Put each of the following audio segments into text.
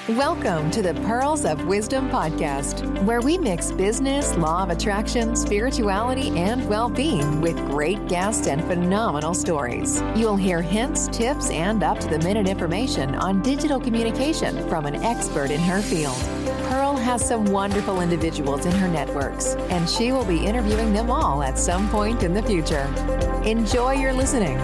Welcome to the Pearls of Wisdom podcast, where we mix business, law of attraction, spirituality, and well-being with great guests and phenomenal stories. You'll hear hints, tips, and up-to-the-minute information on digital communication from an expert in her field. Pearl has some wonderful individuals in her networks, and she will be interviewing them all at some point in the future. Enjoy your listening.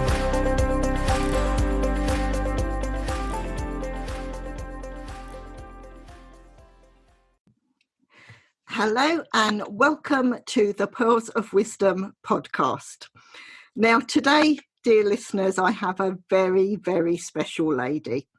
Hello and welcome to the Pearls of Wisdom podcast. Now today, dear listeners, I have a very, very special lady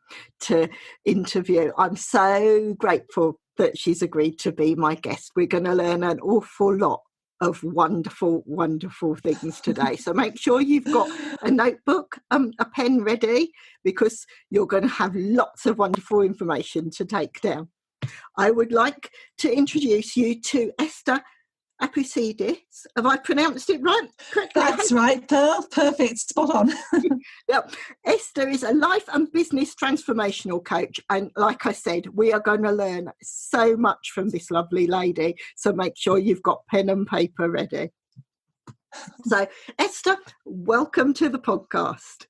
to interview. I'm so grateful that she's agreed to be my guest. We're going to learn an awful lot of wonderful, wonderful things today. So make sure you've got a notebook, a pen ready, because you're going to have lots of wonderful information to take down. I would like to introduce you to Esther Apoussidis. Have I pronounced it right? Correctly? That's right, Pearl. Perfect. Spot on. Yep. Esther is a life and business transformational coach. And like I said, we are going to learn so much from this lovely lady. So make sure you've got pen and paper ready. So, Esther, welcome to the podcast.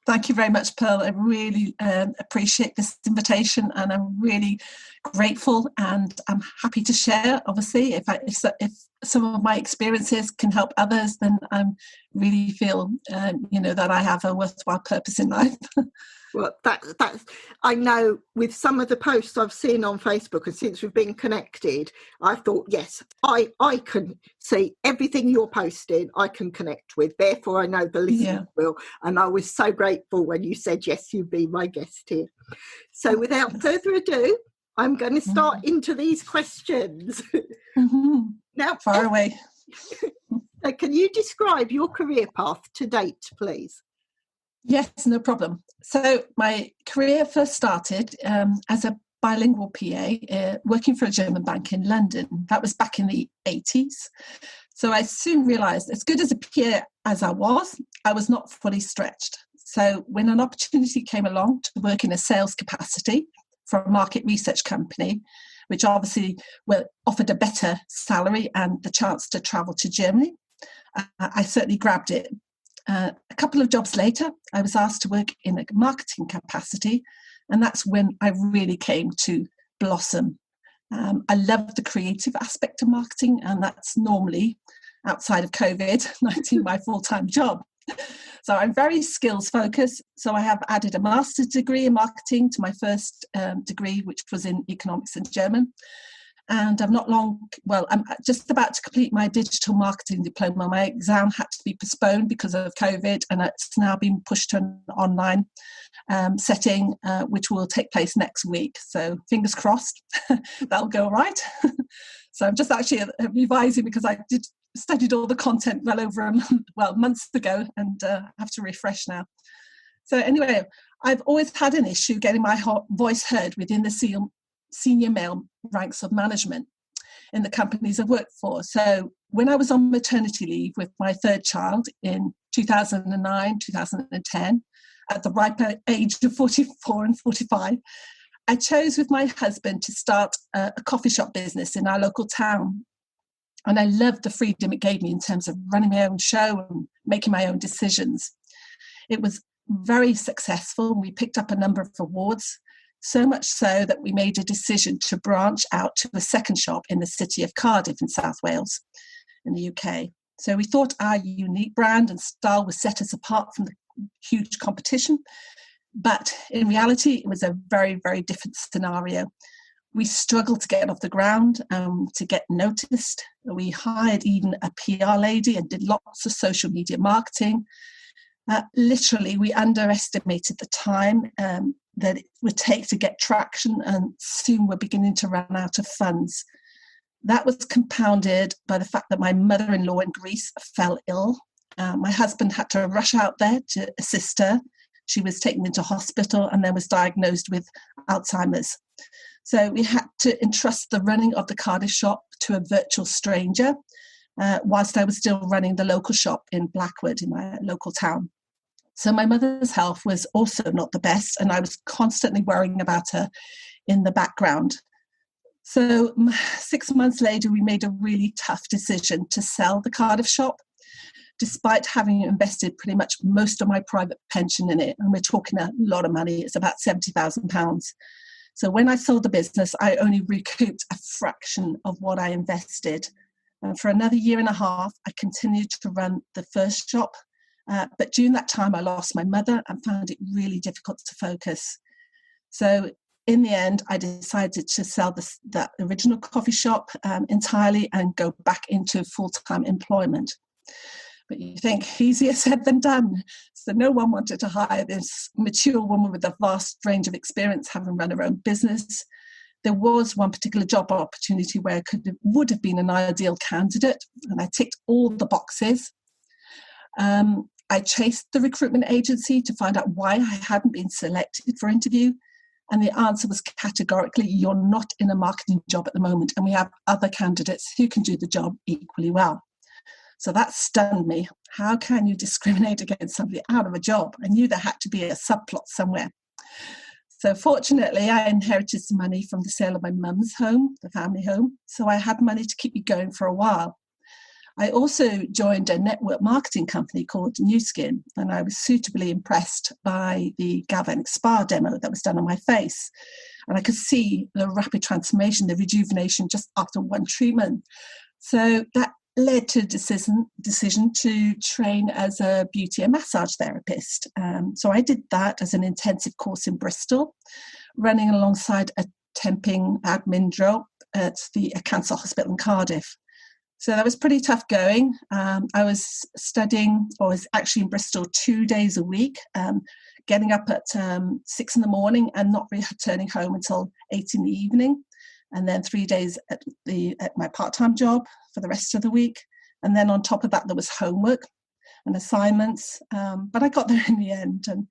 Thank you very much, Pearl. I really appreciate this invitation, and I'm really grateful, and I'm happy to share. Obviously, if some of my experiences can help others, then I really feel that I have a worthwhile purpose in life. Well, that's I know with some of the posts I've seen on Facebook, and since we've been connected, I've thought, yes, I can see everything you're posting, I can connect with. Therefore, I know the listeners will. And I was so grateful when you said, yes, you'd be my guest here. So without further ado, I'm going to start into these questions. Now, far away. Can you describe your career path to date, please? Yes, no problem. So my career first started as a bilingual PA working for a German bank in London. That was back in the 80s. So I soon realised, as good as a PA as I was not fully stretched. So when an opportunity came along to work in a sales capacity for a market research company, which obviously offered a better salary and the chance to travel to Germany, I certainly grabbed it. A couple of jobs later, I was asked to work in a marketing capacity, and that's when I really came to blossom. I love the creative aspect of marketing, and that's normally, outside of COVID-19, my full-time job. So I'm very skills focused. So I have added a master's degree in marketing to my first degree, which was in economics and German. And I'm just about to complete my digital marketing diploma. My exam had to be postponed because of COVID, and it's now been pushed to an online setting, which will take place next week. So fingers crossed, that'll go all right. So I'm just actually revising because I studied all the content well over months ago, and have to refresh now. So anyway, I've always had an issue getting my voice heard within the senior male ranks of management in the companies I've worked for. So when I was on maternity leave with my third child in 2009, 2010, at the ripe age of 44 and 45, I chose with my husband to start a coffee shop business in our local town. And I loved the freedom it gave me in terms of running my own show and making my own decisions. It was very successful. We picked up a number of awards, so much so that we made a decision to branch out to a second shop in the city of Cardiff in South Wales in the UK. So we thought our unique brand and style would set us apart from the huge competition. But in reality, it was a very, very different scenario. We struggled to get off the ground, to get noticed. We hired even a PR lady and did lots of social media marketing. Literally, we underestimated the time that it would take to get traction, and soon we're beginning to run out of funds. That was compounded by the fact that my mother-in-law in Greece fell ill. My husband had to rush out there to assist her. She was taken into hospital and then was diagnosed with Alzheimer's. So we had to entrust the running of the Cardiff shop to a virtual stranger, whilst I was still running the local shop in Blackwood in my local town. So my mother's health was also not the best, and I was constantly worrying about her in the background. So 6 months later, we made a really tough decision to sell the Cardiff shop, despite having invested pretty much most of my private pension in it. And we're talking a lot of money. It's about £70,000. So when I sold the business, I only recouped a fraction of what I invested. And for another year and a half, I continued to run the first shop. But during that time, I lost my mother and found it really difficult to focus. So in the end, I decided to sell the original coffee shop entirely and go back into full-time employment. But you think, easier said than done. So no one wanted to hire this mature woman with a vast range of experience, having run her own business. There was one particular job opportunity where I would have been an ideal candidate, and I ticked all the boxes. I chased the recruitment agency to find out why I hadn't been selected for interview, and the answer was categorically, you're not in a marketing job at the moment, and we have other candidates who can do the job equally well. So that stunned me. How can you discriminate against somebody out of a job? I knew there had to be a subplot somewhere. So fortunately, I inherited some money from the sale of my mum's home, the family home. So I had money to keep me going for a while. I also joined a network marketing company called New Skin, and I was suitably impressed by the galvanic spa demo that was done on my face. And I could see the rapid transformation, the rejuvenation just after one treatment. So that led to a decision to train as a beauty and massage therapist. So I did that as an intensive course in Bristol, running alongside a temping admin job at a cancer hospital in Cardiff. So that was pretty tough going. I was studying, or was actually in Bristol 2 days a week, getting up at 6 a.m. and not returning home until 8 p.m. And then 3 days at my part-time job for the rest of the week. And then on top of that, there was homework and assignments. But I got there in the end. And,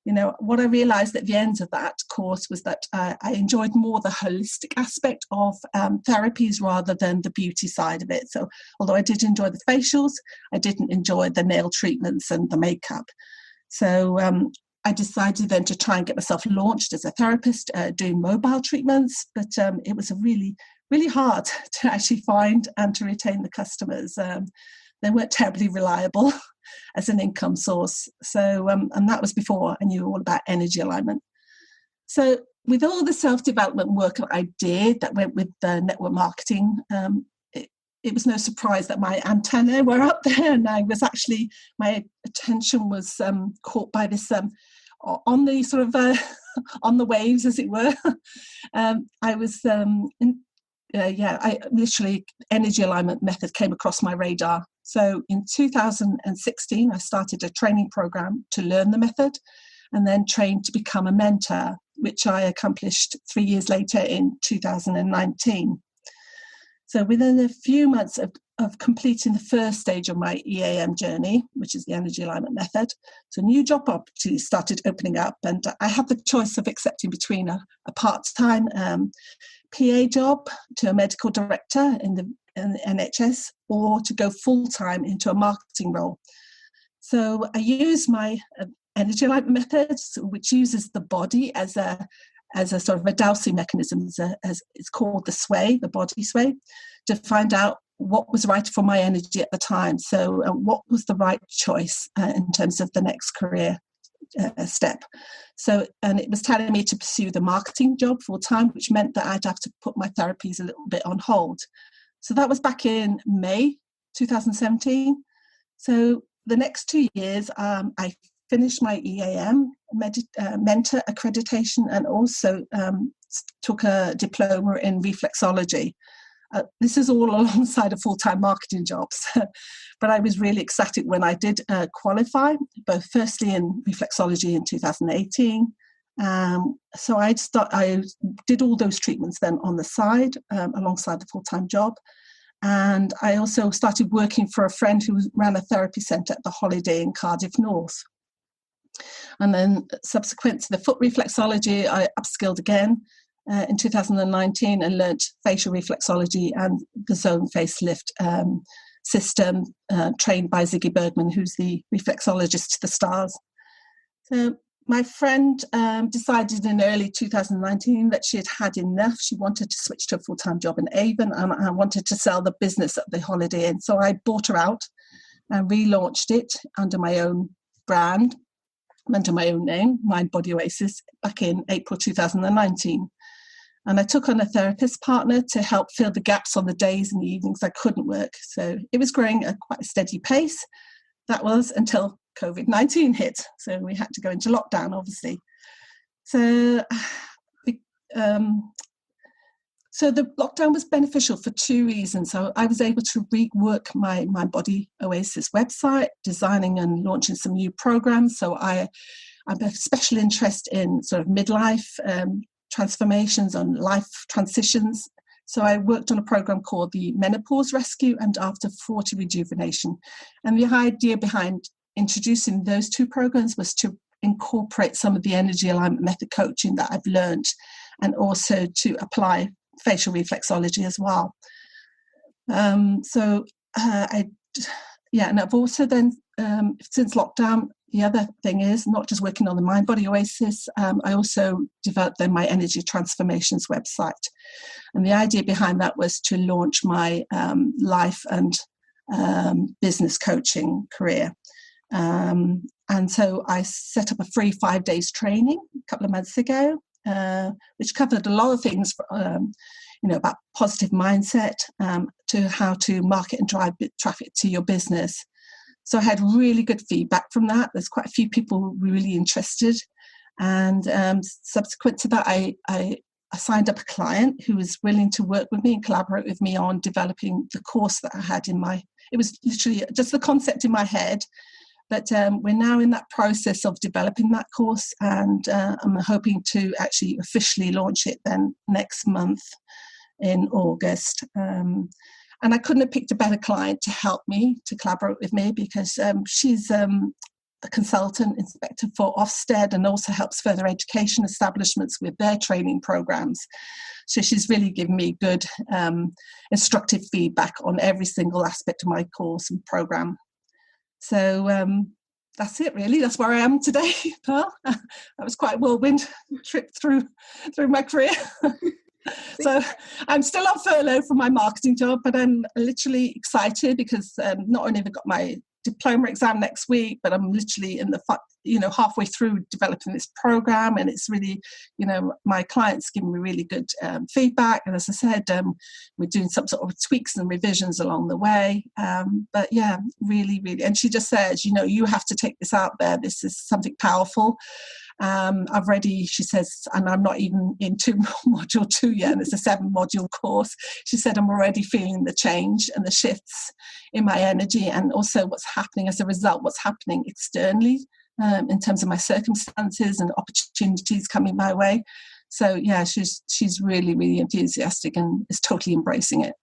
you know, what I realized at the end of that course was that I enjoyed more the holistic aspect of therapies rather than the beauty side of it. So although I did enjoy the facials, I didn't enjoy the nail treatments and the makeup. So I decided then to try and get myself launched as a therapist, doing mobile treatments, but it was really, really hard to actually find and to retain the customers. They weren't terribly reliable as an income source. So, and that was before I knew all about energy alignment. So with all the self-development work that I did that went with the network marketing, it was no surprise that my antennae were up there, and my attention was caught by this on the sort of on the waves, as it were. I was literally energy alignment method came across my radar. So in 2016, I started a training program to learn the method, and then trained to become a mentor, which I accomplished 3 years later in 2019. So within a few months of completing the first stage of my EAM journey, which is the energy alignment method, so new job opportunities started opening up, and I had the choice of accepting between a part-time PA job to a medical director in the NHS, or to go full-time into a marketing role. So I use my energy alignment method, which uses the body as a sort of a dowsing mechanism, as it's called the body sway, to find out what was right for my energy at the time. So what was the right choice in terms of the next career step. So, and it was telling me to pursue the marketing job full time, which meant that I'd have to put my therapies a little bit on hold. So that was back in May 2017. So the next 2 years, I finished my EAM mentor accreditation, and also took a diploma in reflexology. This is all alongside a full-time marketing job. But I was really ecstatic when I did qualify, both firstly in reflexology in 2018. So I did all those treatments then on the side, alongside the full-time job. And I also started working for a friend who ran a therapy centre at the Holiday in Cardiff North. And then subsequent to the foot reflexology, I upskilled again in 2019 and learnt facial reflexology and the zone facelift system, trained by Ziggy Bergman, who's the reflexologist to the stars. So my friend decided in early 2019 that she had had enough. She wanted to switch to a full-time job in Avon, and I wanted to sell the business at the Holiday Inn. So I bought her out and relaunched it under my own brand, under my own name, Mind Body Oasis, back in April 2019. And I took on a therapist partner to help fill the gaps on the days and the evenings I couldn't work. So it was growing at quite a steady pace. That was until COVID-19 hit. So we had to go into lockdown, obviously. So the lockdown was beneficial for two reasons. So I was able to rework my Body Oasis website, designing and launching some new programs. So I have a special interest in sort of midlife transformations and life transitions. So I worked on a program called the Menopause Rescue and After 40 Rejuvenation. And the idea behind introducing those two programs was to incorporate some of the energy alignment method coaching that I've learned, and also to apply facial reflexology as well. And I've also then, since lockdown, the other thing is not just working on the Mind Body Oasis, I also developed then my Energy Transformations website. And the idea behind that was to launch my life and business coaching career. And so I set up a free 5 days training a couple of months ago, which covered a lot of things, about positive mindset, to how to market and drive traffic to your business. So I had really good feedback from that. There's quite a few people really interested. And subsequent to that, I signed up a client who was willing to work with me and collaborate with me on developing the course that I had it was literally just the concept in my head. But we're now in that process of developing that course, and I'm hoping to actually officially launch it then next month in August. And I couldn't have picked a better client to help me, to collaborate with me, because she's a consultant inspector for Ofsted and also helps further education establishments with their training programs. So she's really given me good instructive feedback on every single aspect of my course and program. So that's it, really. That's where I am today, Pearl. That was quite a whirlwind trip through my career. So I'm still on furlough from my marketing job, but I'm literally excited because not only have I got my diploma exam next week, but I'm literally in the halfway through developing this program, and it's really, my clients giving me really good feedback. And as I said, we're doing some sort of tweaks and revisions along the way. But yeah, really, really. And she just says, you have to take this out there. This is something powerful. She says, and I'm not even into module 2 yet, and it's a 7-module course. She said, I'm already feeling the change and the shifts in my energy, and also what's happening as a result, what's happening externally in terms of my circumstances and opportunities coming my way. So yeah, she's really, really enthusiastic and is totally embracing it.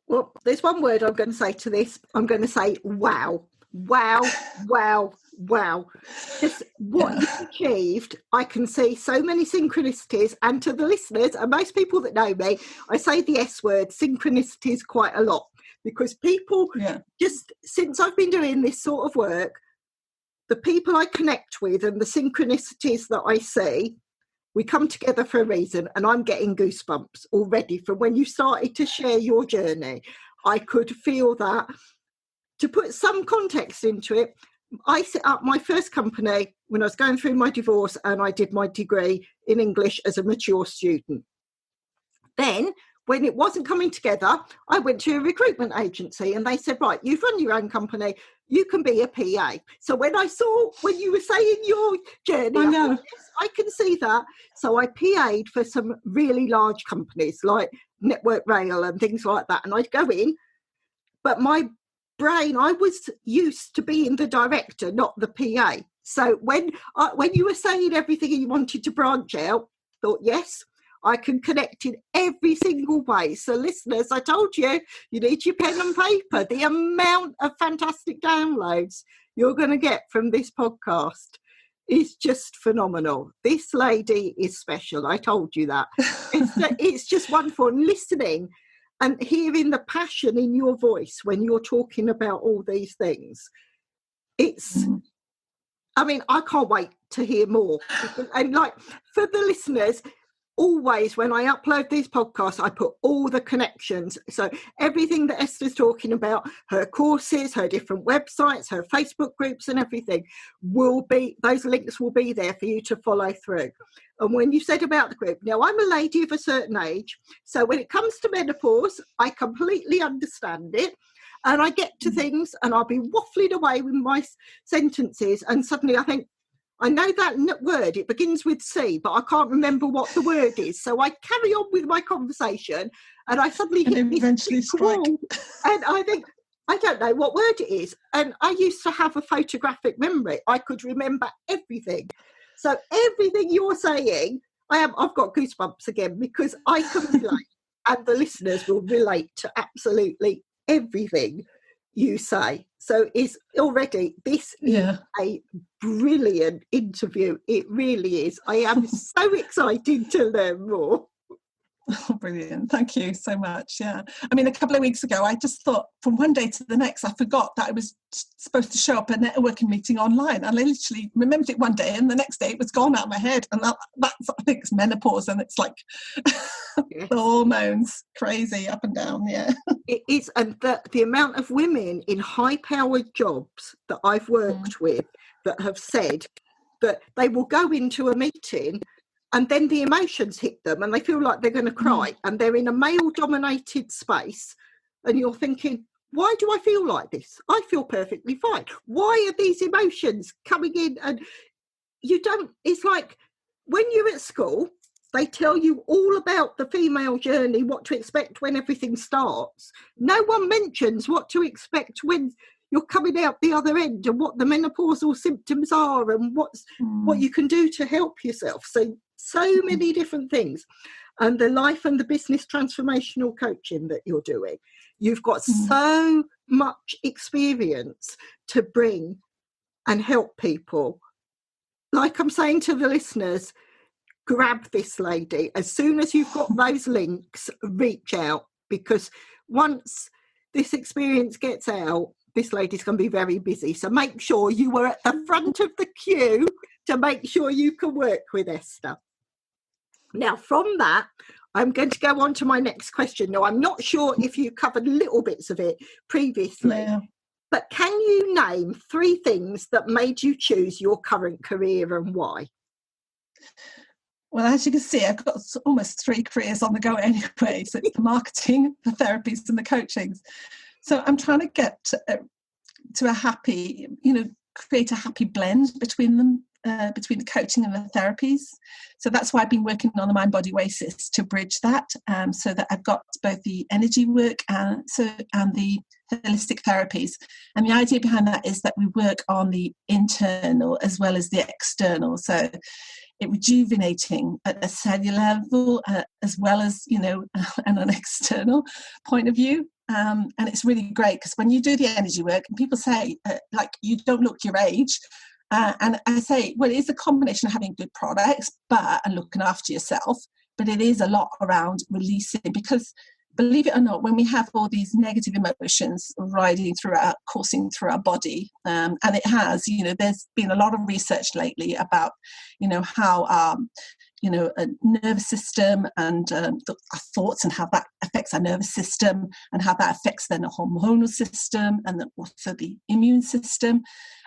Well, there's one word I'm going to say to this. I'm going to say, wow. Wow, wow, wow. Just what you've achieved. I can see so many synchronicities, and to the listeners and most people that know me, I say the S word, synchronicities, quite a lot, because people, just since I've been doing this sort of work, the people I connect with and the synchronicities that I see, we come together for a reason, and I'm getting goosebumps already from when you started to share your journey. I could feel that. To put some context into it, I set up my first company when I was going through my divorce, and I did my degree in English as a mature student. Then, when it wasn't coming together, I went to a recruitment agency, and they said, right, you've run your own company, you can be a PA. So when you were saying your journey, I thought, yes, I can see that. So I PA'd for some really large companies like Network Rail and things like that. And I'd go in, but my brain, I was used to being the director, not the PA. So when you were saying everything and you wanted to branch out, I thought, yes, I can connect in every single way. So listeners, I told you need your pen and paper. The amount of fantastic downloads you're going to get from this podcast is just phenomenal. This lady is special. I told you that. It's just wonderful. And listening and hearing the passion in your voice when you're talking about all these things, it's I mean, I can't wait to hear more. And like, for the listeners, always when I upload these podcasts, I put all the connections. So everything that Esther's talking about, her courses, her different websites, her Facebook groups and everything will be, those links will be there for you to follow through. And when you said about the group, now I'm a lady of a certain age. So when it comes to menopause, I completely understand it. And I get to things and I'll be waffling away with my sentences. And suddenly I think, I know that word, it begins with C, but I can't remember what the word is. So I carry on with my conversation and I suddenly hit this wall. And I think, I don't know what word it is. And I used to have a photographic memory. I could remember everything. So everything you're saying, I've got goosebumps again because I can relate and the listeners will relate to absolutely everything you say. So it's already, this is a brilliant interview. It really is. I am so excited to learn more. Oh, brilliant. Thank you so much. Yeah. I mean, a couple of weeks ago, I just thought from one day to the next, I forgot that I was supposed to show up at a networking meeting online. And I literally remembered it one day and the next day it was gone out of my head. And that's, I think it's menopause and it's like the hormones, crazy up and down. Yeah. It is. And the amount of women in high-powered jobs that I've worked with that have said that they will go into a meeting and then the emotions hit them and they feel like they're going to cry and they're in a male-dominated space and you're thinking, why do I feel like this? I feel perfectly fine. Why are these emotions coming in? And you don't, it's like when you're at school, they tell you all about the female journey, what to expect when everything starts. No one mentions what to expect when you're coming out the other end and what the menopausal symptoms are and what you can do to help yourself. So many different things. And the life and the business transformational coaching that you're doing, you've got so much experience to bring and help people. Like I'm saying to the listeners, grab this lady. As soon as you've got those links, reach out, because once this experience gets out, this lady's going to be very busy. So make sure you are at the front of the queue to make sure you can work with Esther. Now, from that, I'm going to go on to my next question. Now, I'm not sure if you covered little bits of it previously, but can you name 3 things that made you choose your current career and why? Well, as you can see, I've got almost 3 careers on the go anyway. So it's the marketing, the therapies and the coachings. So I'm trying to get to a happy, create a happy blend between them. Between the coaching and the therapies. So that's why I've been working on the Mind Body Oasis to bridge that, so that I've got both the energy work and the holistic therapies. And the idea behind that is that we work on the internal as well as the external. So it rejuvenating at a cellular level as well as, and an external point of view. And it's really great because when you do the energy work, and people say, you don't look your age. And I say, well, it is a combination of having good products and looking after yourself, but it is a lot around releasing, because believe it or not, when we have all these negative emotions coursing through our body, and it has, there's been a lot of research lately about, how our a nervous system and our thoughts and how that affects our nervous system and how that affects then the hormonal system and then also the immune system,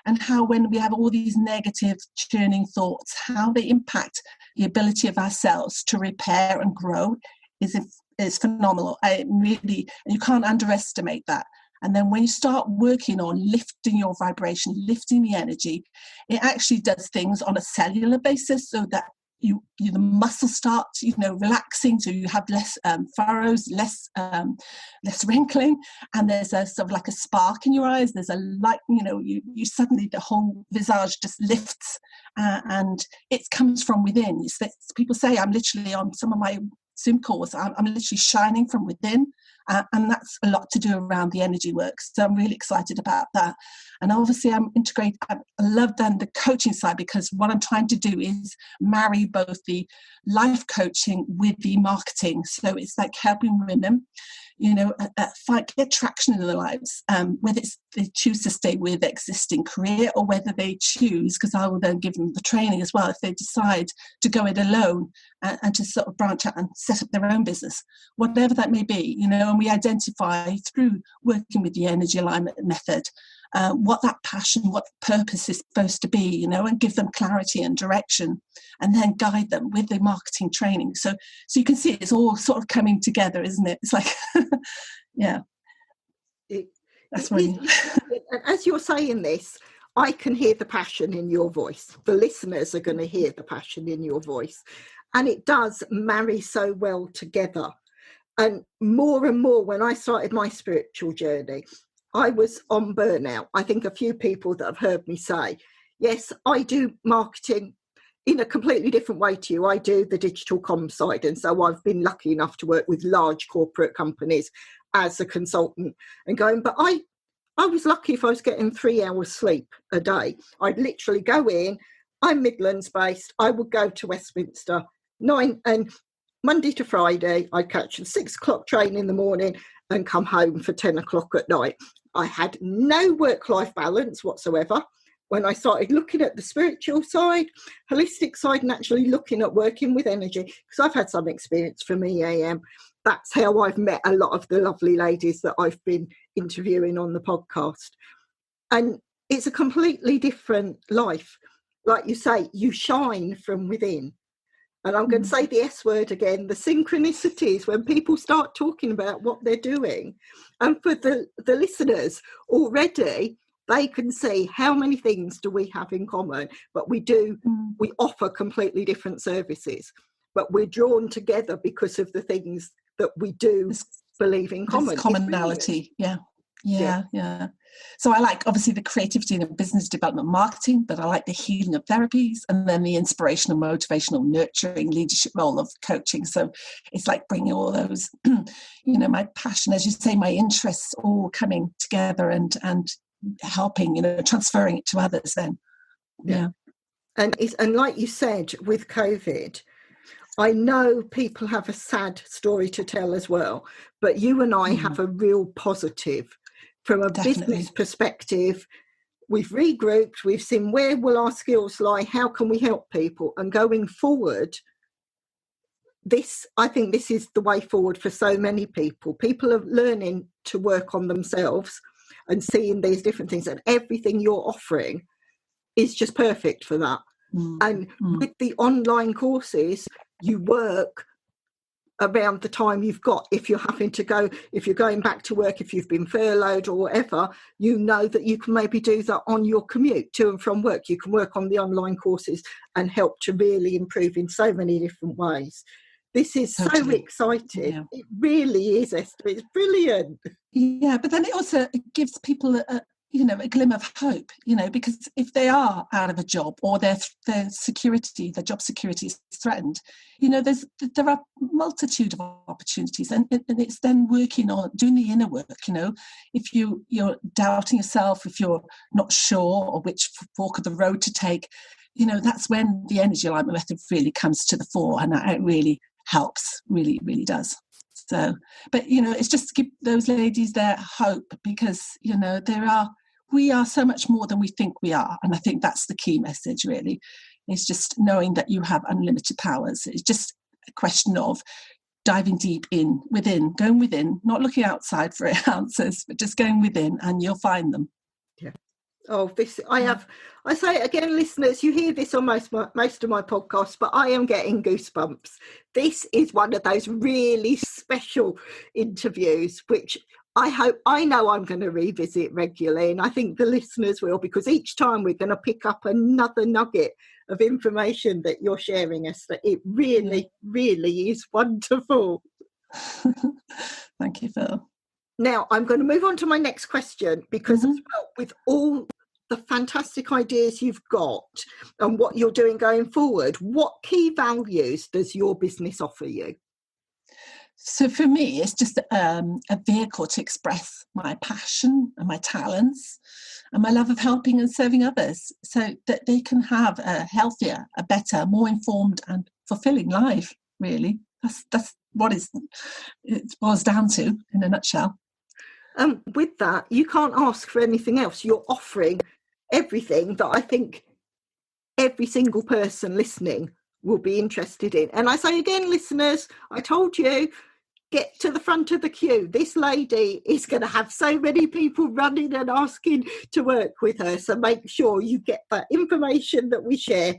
and how when we have all these negative churning thoughts, how they impact the ability of our cells to repair and grow is phenomenal. You can't underestimate that. And then when you start working on lifting your vibration, lifting the energy, it actually does things on a cellular basis so that the muscles start, relaxing, so you have less furrows, less wrinkling, and there's a sort of like a spark in your eyes. There's a light, you suddenly the whole visage just lifts, and it comes from within. People say I'm literally on some of my Zoom calls, I'm literally shining from within, and that's a lot to do around the energy work. So I'm really excited about that. And obviously I love then the coaching side, because what I'm trying to do is marry both the life coaching with the marketing. So it's like helping women get traction in their lives, whether they choose to stay with their existing career or whether they choose, because I will then give them the training as well, if they decide to go it alone and to sort of branch out and set up their own business, whatever that may be, and we identify through working with the energy alignment method what that passion, what purpose is supposed to be, and give them clarity and direction, and then guide them with the marketing training. So you can see it's all sort of coming together, isn't it? It's like, yeah. That's when. As you're saying this, I can hear the passion in your voice. The listeners are going to hear the passion in your voice. And it does marry so well together. And more, when I started my spiritual journey, I was on burnout. I think a few people that have heard me say, yes, I do marketing in a completely different way to you. I do the digital comms side. And so I've been lucky enough to work with large corporate companies as a consultant and going, but I was lucky if I was getting 3 hours sleep a day. I'd literally go in, I'm Midlands based, I would go to Westminster 9 and Monday to Friday, I'd catch a 6 o'clock train in the morning and come home for 10 o'clock at night. I had no work-life balance whatsoever. When I started looking at the spiritual side, holistic side, and actually looking at working with energy, because I've had some experience from EAM, that's how I've met a lot of the lovely ladies that I've been interviewing on the podcast. And it's a completely different life. Like you say, you shine from within. And I'm going to say the S word again, the synchronicities, when people start talking about what they're doing. And for the listeners already, they can see how many things do we have in common, but we offer completely different services, but we're drawn together because of the things that we do believe in common. Commonality, yeah. So I like, obviously, the creativity and business development marketing, but I like the healing of therapies, and then the inspirational, motivational, nurturing leadership role of coaching. So it's like bringing all those, my passion, as you say, my interests all coming together and helping, transferring it to others then. Yeah. And like you said, with COVID, I know people have a sad story to tell as well, but you and I have a real positive. From a business perspective, we've regrouped, we've seen where will our skills lie, how can we help people? And going forward, I think this is the way forward for so many people. People are learning to work on themselves and seeing these different things, and everything you're offering is just perfect for that. And with the online courses, you work around the time you've got. If you're having to go, if you're going back to work, if you've been furloughed or whatever, that you can maybe do that on your commute to and from work. You can work on the online courses and help to really improve in so many different ways. This is so exciting. Yeah. It really is, Esther. It's brilliant. Yeah, but then it also gives people a glimmer of hope, because if they are out of a job or their security, their job security is threatened, there are multitude of opportunities, and it's then working on doing the inner work. If you're doubting yourself, if you're not sure or which fork of the road to take, that's when the energy alignment method really comes to the fore, and it really helps, really, really does. So, but it's just to give those ladies their hope, because we are so much more than we think we are. And I think that's the key message, really. It's just knowing that you have unlimited powers. It's just a question of diving deep going within, not looking outside for answers, but just going within, and you'll find them. Yeah. Oh, I say it again, listeners, you hear this on most of my podcasts, but I am getting goosebumps. This is one of those really special interviews, which I know I'm going to revisit regularly, and I think the listeners will, because each time we're going to pick up another nugget of information that you're sharing, Esther. It really, really is wonderful. Thank you, Phil. Now, I'm going to move on to my next question, because as well, with all the fantastic ideas you've got and what you're doing going forward, what key values does your business offer you? So for me, it's just a vehicle to express my passion and my talents and my love of helping and serving others, so that they can have a healthier, a better, more informed and fulfilling life, really. what it boils down to in a nutshell. With that, you can't ask for anything else. You're offering everything that I think every single person listening will be interested in. And I say again, listeners, I told you, get to the front of the queue. This lady is going to have so many people running and asking to work with her. So make sure you get that information that we share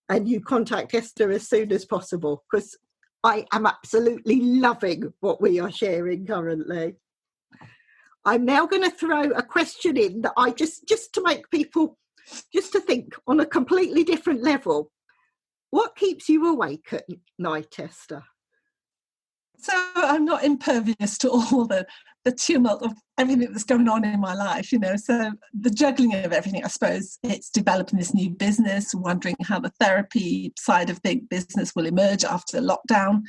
and you contact Esther as soon as possible, because I am absolutely loving what we are sharing currently. I'm now going to throw a question in that I just to make people just to think on a completely different level. What keeps you awake at night, Esther? So I'm not impervious to all the tumult of everything that's going on in my life, so the juggling of everything. I suppose it's developing this new business, wondering how the therapy side of the business will emerge after the lockdown,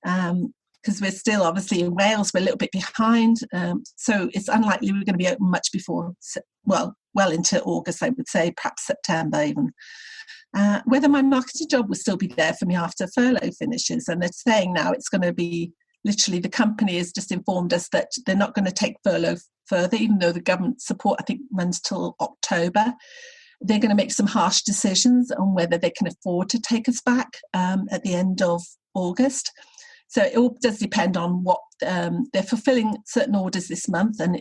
because we're still obviously in Wales, we're a little bit behind, so it's unlikely we're going to be open much before, well into August, I would say, perhaps September even. Whether my marketing job will still be there for me after furlough finishes. And they're saying now it's going to be, literally the company has just informed us that they're not going to take furlough further, even though the government support, I think, runs till October. They're going to make some harsh decisions on whether they can afford to take us back at the end of August. So it all does depend on what they're fulfilling certain orders this month. And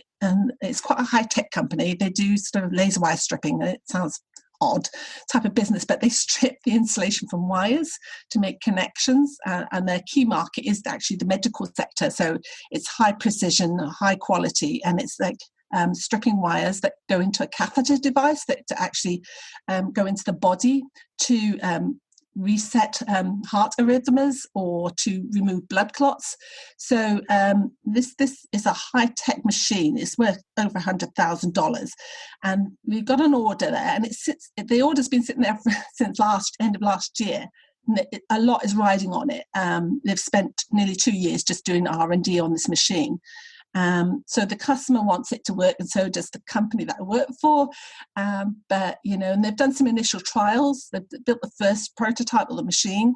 it's quite a high-tech company. They do sort of laser wire stripping. It sounds odd type of business, but they strip the insulation from wires to make connections, and their key market is actually the medical sector. So it's high precision, high quality, and it's like stripping wires that go into a catheter device that to actually go into the body to reset heart arrhythmias or to remove blood clots. So this is a high-tech machine. It's worth over $100,000, and we've got an order there, and the order's been sitting there since end of last year. A lot is riding on it. They've spent nearly 2 years just doing R&D on this machine. So the customer wants it to work, and so does the company that I work for. But, and they've done some initial trials. They've built the first prototype of the machine,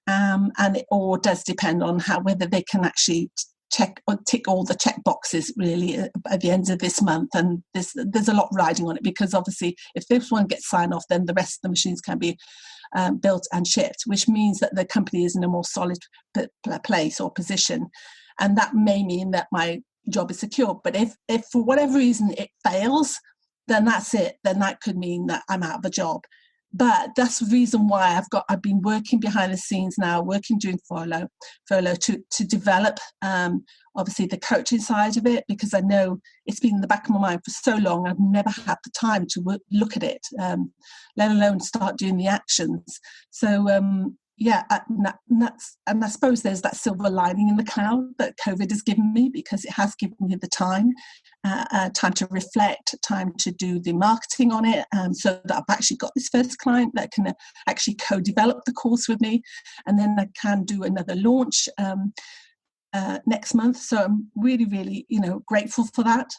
and it all does depend on whether they can actually check or tick all the check boxes really at the end of this month. And there's a lot riding on it, because obviously if this one gets signed off, then the rest of the machines can be built and shipped, which means that the company is in a more solid place or position. And that may mean that my job is secure. But if for whatever reason it fails, then that's it. Then that could mean that I'm out of a job. But that's the reason why I've been working behind the scenes now, working during furlough to develop obviously the coaching side of it, because I know it's been in the back of my mind for so long. I've never had the time to look at it, let alone start doing the actions. So and I suppose there's that silver lining in the cloud that COVID has given me, because it has given me the time to reflect, time to do the marketing on it, so that I've actually got this first client that can actually co-develop the course with me, and then I can do another launch next month. So I'm really, really, grateful for that.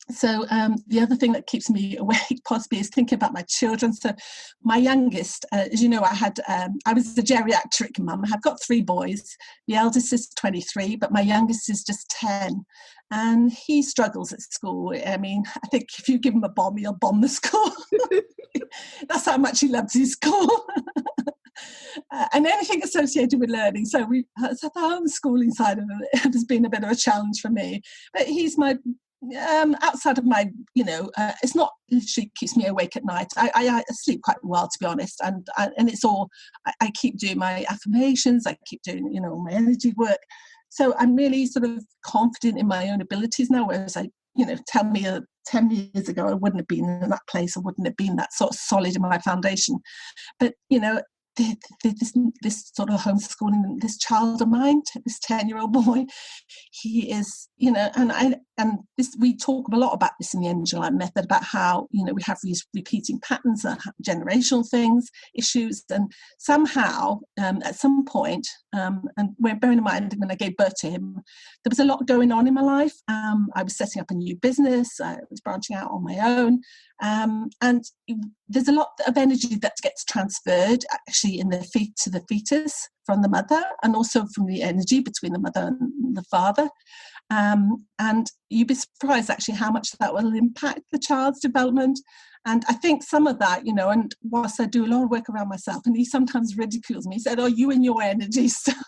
So the other thing that keeps me awake possibly is thinking about my children. So my youngest, as you know, I was a geriatric mum. I've got 3 boys. The eldest is 23, but my youngest is just 10. And he struggles at school. I mean, I think if you give him a bomb, he'll bomb the school. That's how much he loves his school. And anything associated with learning. So the homeschooling side of it has been a bit of a challenge for me. But he's my... outside of my, it's not literally keeps me awake at night. I sleep quite well, to be honest, and it's all, I keep doing my affirmations, I keep doing, my energy work. So I'm really sort of confident in my own abilities now, whereas 10 years ago, I wouldn't have been in that place. I wouldn't have been that sort of solid in my foundation. But, this sort of homeschooling, this child of mine, this 10-year-old boy, he is, we talk a lot about this in the Angel Eye method, about how, we have these repeating patterns, generational things, issues, and somehow, at some point, And bearing in mind, when I gave birth to him, there was a lot going on in my life. I was setting up a new business. I was branching out on my own. And there's a lot of energy that gets transferred actually to the fetus from the mother, and also from the energy between the mother and the father. And you'd be surprised actually how much that will impact the child's development. And I think some of that, and whilst I do a lot of work around myself, and he sometimes ridicules me, he said, "Oh, you and your energy stuff."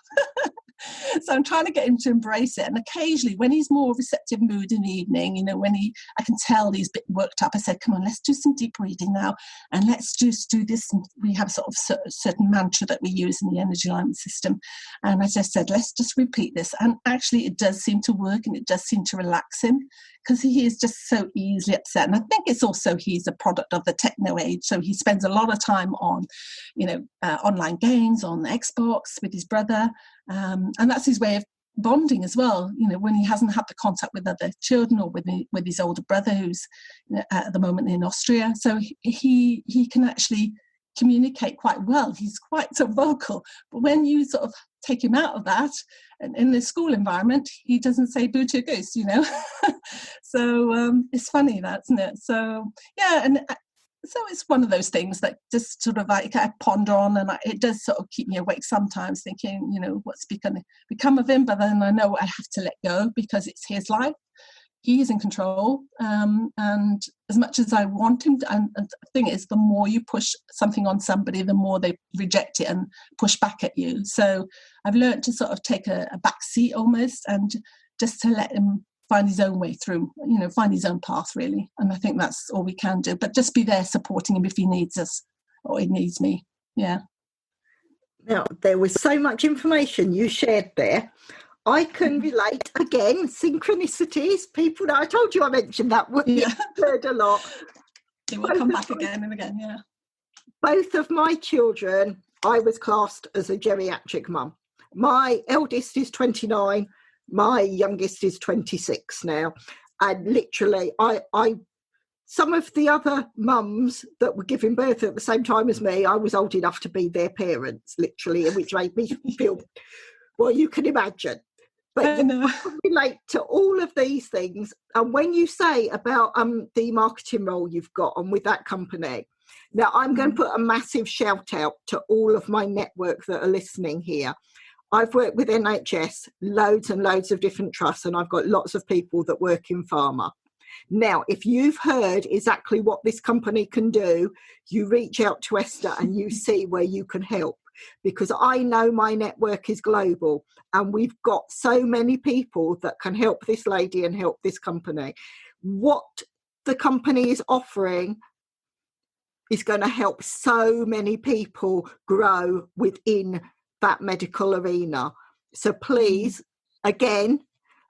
So I'm trying to get him to embrace it. And occasionally, when he's more receptive mood in the evening, when I can tell he's a bit worked up, I said, "Come on, let's do some deep breathing now. And let's just do this." And we have sort of a certain mantra that we use in the energy alignment system. And I just said, let's just repeat this. And actually, it does seem to work, and it does seem to relax him, because he is just so easily upset. And I think it's also he's a product of the techno age. So he spends a lot of time on, online games, on Xbox with his brother. And that's his way of bonding as well, when he hasn't had the contact with other children, or with his older brother, who's at the moment in Austria. So he can actually communicate quite well. He's quite so vocal. But when you sort of take him out of that, and in the school environment, he doesn't say boo to a goose, So it's funny, that, isn't it? So, yeah, and so it's one of those things that just sort of I ponder on, and it does sort of keep me awake sometimes, thinking, what's become of him. But then I know I have to let go, because it's his life. He is in control, and as much as I want him to, and the thing is, the more you push something on somebody, the more they reject it and push back at you. So I've learned to sort of take a back seat almost, and just to let him find his own way through, find his own path, really. And I think that's all we can do, but just be there supporting him if he needs us, or he needs me. Yeah. Now, there was so much information you shared there. I can relate, again, synchronicities, people that I told you I mentioned that word, heard a lot. It will come back again and again, yeah. Both of my children, I was classed as a geriatric mum. My eldest is 29, my youngest is 26 now. And literally, some of the other mums that were giving birth at the same time as me, I was old enough to be their parents, literally, which made me feel, well, you can imagine. But I can relate to all of these things. And when you say about the marketing role you've got on with that company, now I'm going to put a massive shout out to all of my network that are listening here. I've worked with NHS, loads and loads of different trusts, and I've got lots of people that work in pharma. Now, if you've heard exactly what this company can do, you reach out to Esther and you see where you can help. Because I know my network is global, and we've got so many people that can help this lady and help this company. What the company is offering is going to help so many people grow within that medical arena. So please, again,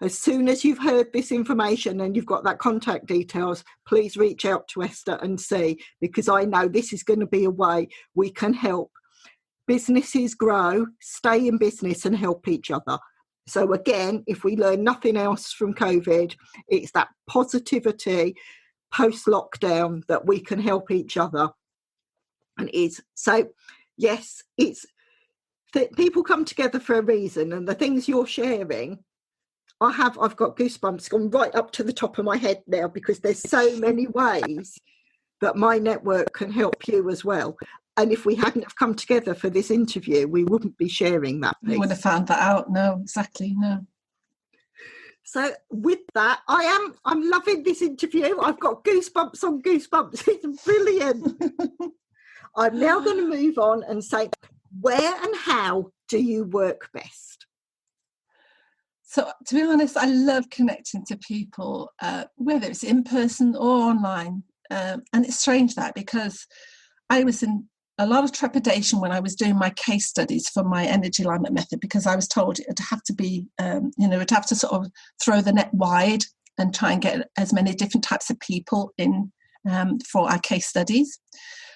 as soon as you've heard this information and you've got that contact details, please reach out to Esther and see, because I know this is going to be a way we can help businesses grow, stay in business and help each other. So again, if we learn nothing else from COVID, it's that positivity post-lockdown that we can help each other. And so, yes, it's that people come together for a reason, and the things you're sharing, I've got goosebumps gone right up to the top of my head now, because there's so many ways that my network can help you as well. And if we hadn't have come together for this interview, we wouldn't be sharing that piece. We would have found that out. No, exactly. No. So with that, I'm loving this interview. I've got goosebumps on goosebumps. It's brilliant. I'm now going to move on and say, where and how do you work best? So to be honest, I love connecting to people, whether it's in person or online. And it's strange that, because I was in a lot of trepidation when I was doing my case studies for my energy alignment method, because I was told it'd have to be, it'd have to sort of throw the net wide and try and get as many different types of people in for our case studies.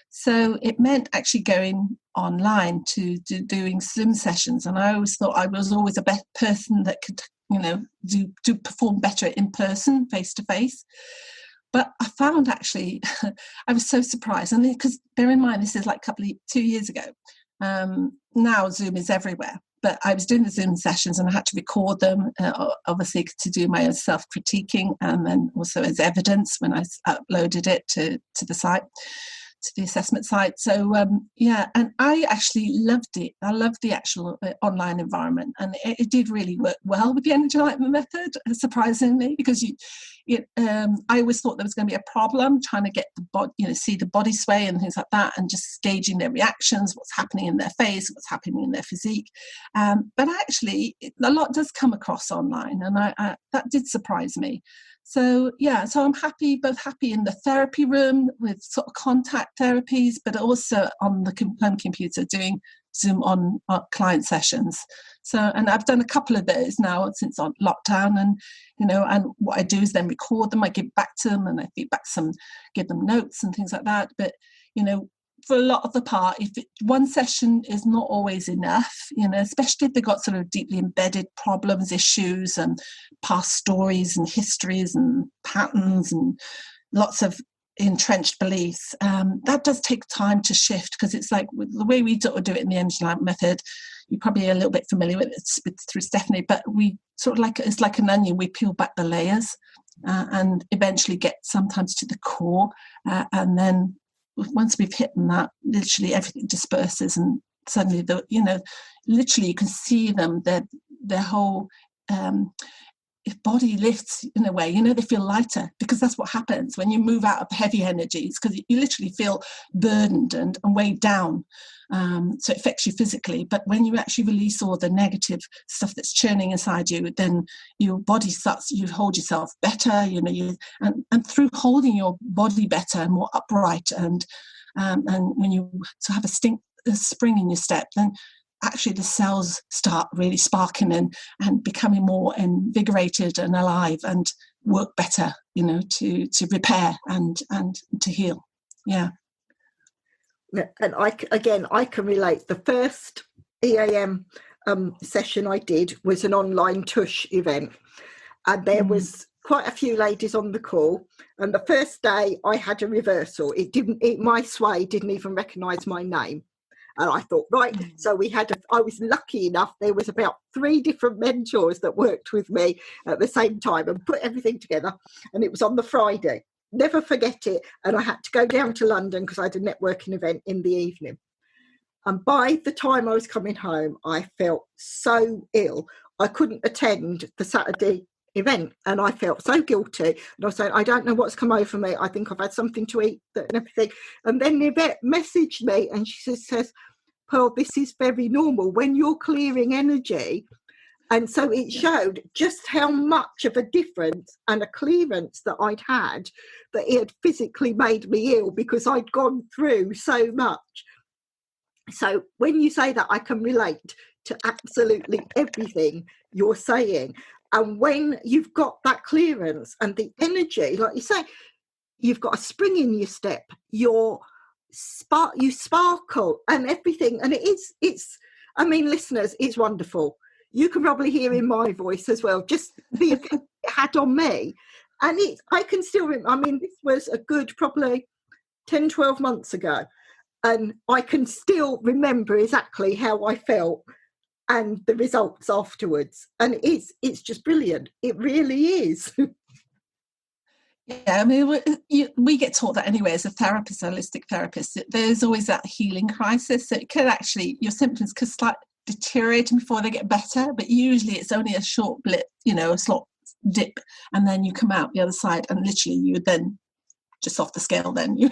So it meant actually going online to doing Zoom sessions. And I always thought I was always a better person that could, do perform better in person, face to face. But I found actually, I was so surprised. And because bear in mind, this is like 2 years ago. Now Zoom is everywhere. but I was doing the Zoom sessions and I had to record them, obviously to do my own self-critiquing, and then also as evidence when I uploaded it to the site, to the assessment site. So and I actually loved it. I loved the actual online environment, and it did really work well with the energy alignment method, surprisingly, because I always thought there was going to be a problem trying to get the body, see the body sway and things like that, and just gauging their reactions, what's happening in their face, what's happening in their physique. But actually, a lot does come across online, and I that did surprise me. So so I'm both happy in the therapy room with sort of contact therapies, but also on the home computer doing Zoom on client sessions. So, and I've done a couple of those now since on lockdown, and and what I do is then record them, I give back to them, and I feedback some, give them notes and things like that. But for a lot of the part, if one session is not always enough, especially if they've got sort of deeply embedded problems, issues, and past stories and histories and patterns and lots of entrenched beliefs, that does take time to shift, because it's like the way we do it in the energy alignment method. You're probably a little bit familiar with it through Stephanie, but we sort of it's like an onion. We peel back the layers and eventually get sometimes to the core, and then once we've hit that, literally everything disperses, and suddenly literally you can see them, their whole body lifts in a way. They feel lighter, because that's what happens when you move out of heavy energies, because you literally feel burdened and weighed down. So it affects you physically, but when you actually release all the negative stuff that's churning inside you, then your body starts, you hold yourself better, and through holding your body better and more upright, and when you have a spring in your step, then actually the cells start really sparking and becoming more invigorated and alive, and work better, to repair and to heal. Yeah. And I can relate. The first EAM session I did was an online tush event, and there was quite a few ladies on the call. And the first day I had a reversal. My sway didn't even recognise my name. And I thought, right, so I was lucky enough, there was about 3 different mentors that worked with me at the same time and put everything together. And it was on the Friday. Never forget it. And I had to go down to London because I had a networking event in the evening. And by the time I was coming home, I felt so ill. I couldn't attend the Saturday event, and I felt so guilty. And I was saying, I don't know what's come over me. I think I've had something to eat and everything. And then the vet messaged me, and she says, Pearl, this is very normal when you're clearing energy. And so it showed just how much of a difference and a clearance that I'd had, that it had physically made me ill because I'd gone through so much. So when you say that, I can relate to absolutely everything you're saying. And when you've got that clearance and the energy, like you say, you've got a spring in your step, you sparkle and everything. And it's I mean, listeners, it's wonderful. You can probably hear in my voice as well, just the effect it had on me. And I can still remember, I mean, this was a good probably 10, 12 months ago. And I can still remember exactly how I felt and the results afterwards. And it's just brilliant. It really is. Yeah, I mean, we get taught that anyway as a therapist, a holistic therapist. There's always that healing crisis. So it could actually, your symptoms could start deteriorating before they get better, but usually it's only a short blip, a short dip, and then you come out the other side, and literally you then just off the scale. Then you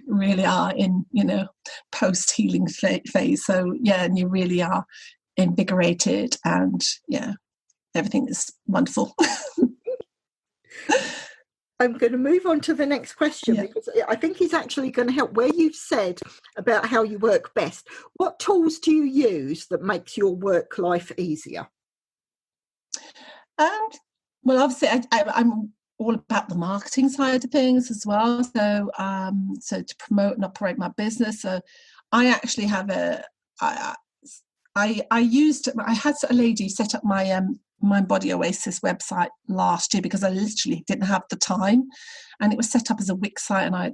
really are in, post healing phase. So yeah, and you really are invigorated, and yeah, everything is wonderful. I'm going to move on to the next question, because I think it's actually going to help where you've said about how you work best. What tools do you use that makes your work life easier? Well, obviously, I'm all about the marketing side of things as well. So, so to promote and operate my business, so I actually have I had a lady set up my Mind Body Oasis website last year because I literally didn't have the time, and it was set up as a Wix site, and I